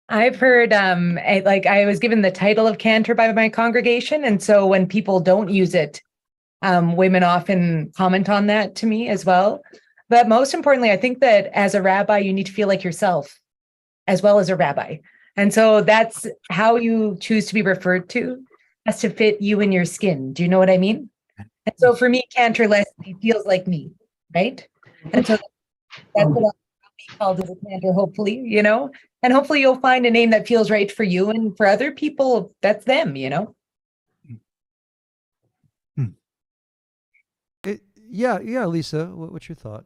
I've heard, I was given the title of cantor by my congregation, and so when people don't use it, women often comment on that to me as well. But most importantly, I think that as a rabbi, you need to feel like yourself as well as a rabbi. And so that's how you choose to be referred to, has to fit you in your skin. Do you know what I mean? And so for me, cantor Leslie feels like me, right? And so that's what I'll be called as a cantor, hopefully, and hopefully you'll find a name that feels right for you, and for other people, that's them, Yeah, Lisa, what's your thought?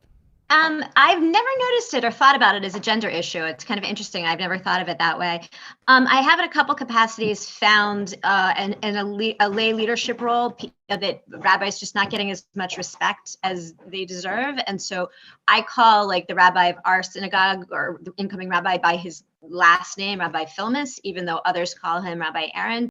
I've never noticed it or thought about it as a gender issue. It's kind of interesting. I've never thought of it that way. I have in a couple capacities found in a lay leadership role that rabbis just not getting as much respect as they deserve. And so I call, like, the rabbi of our synagogue, or the incoming rabbi, by his last name, Rabbi Filmus, even though others call him Rabbi Aaron.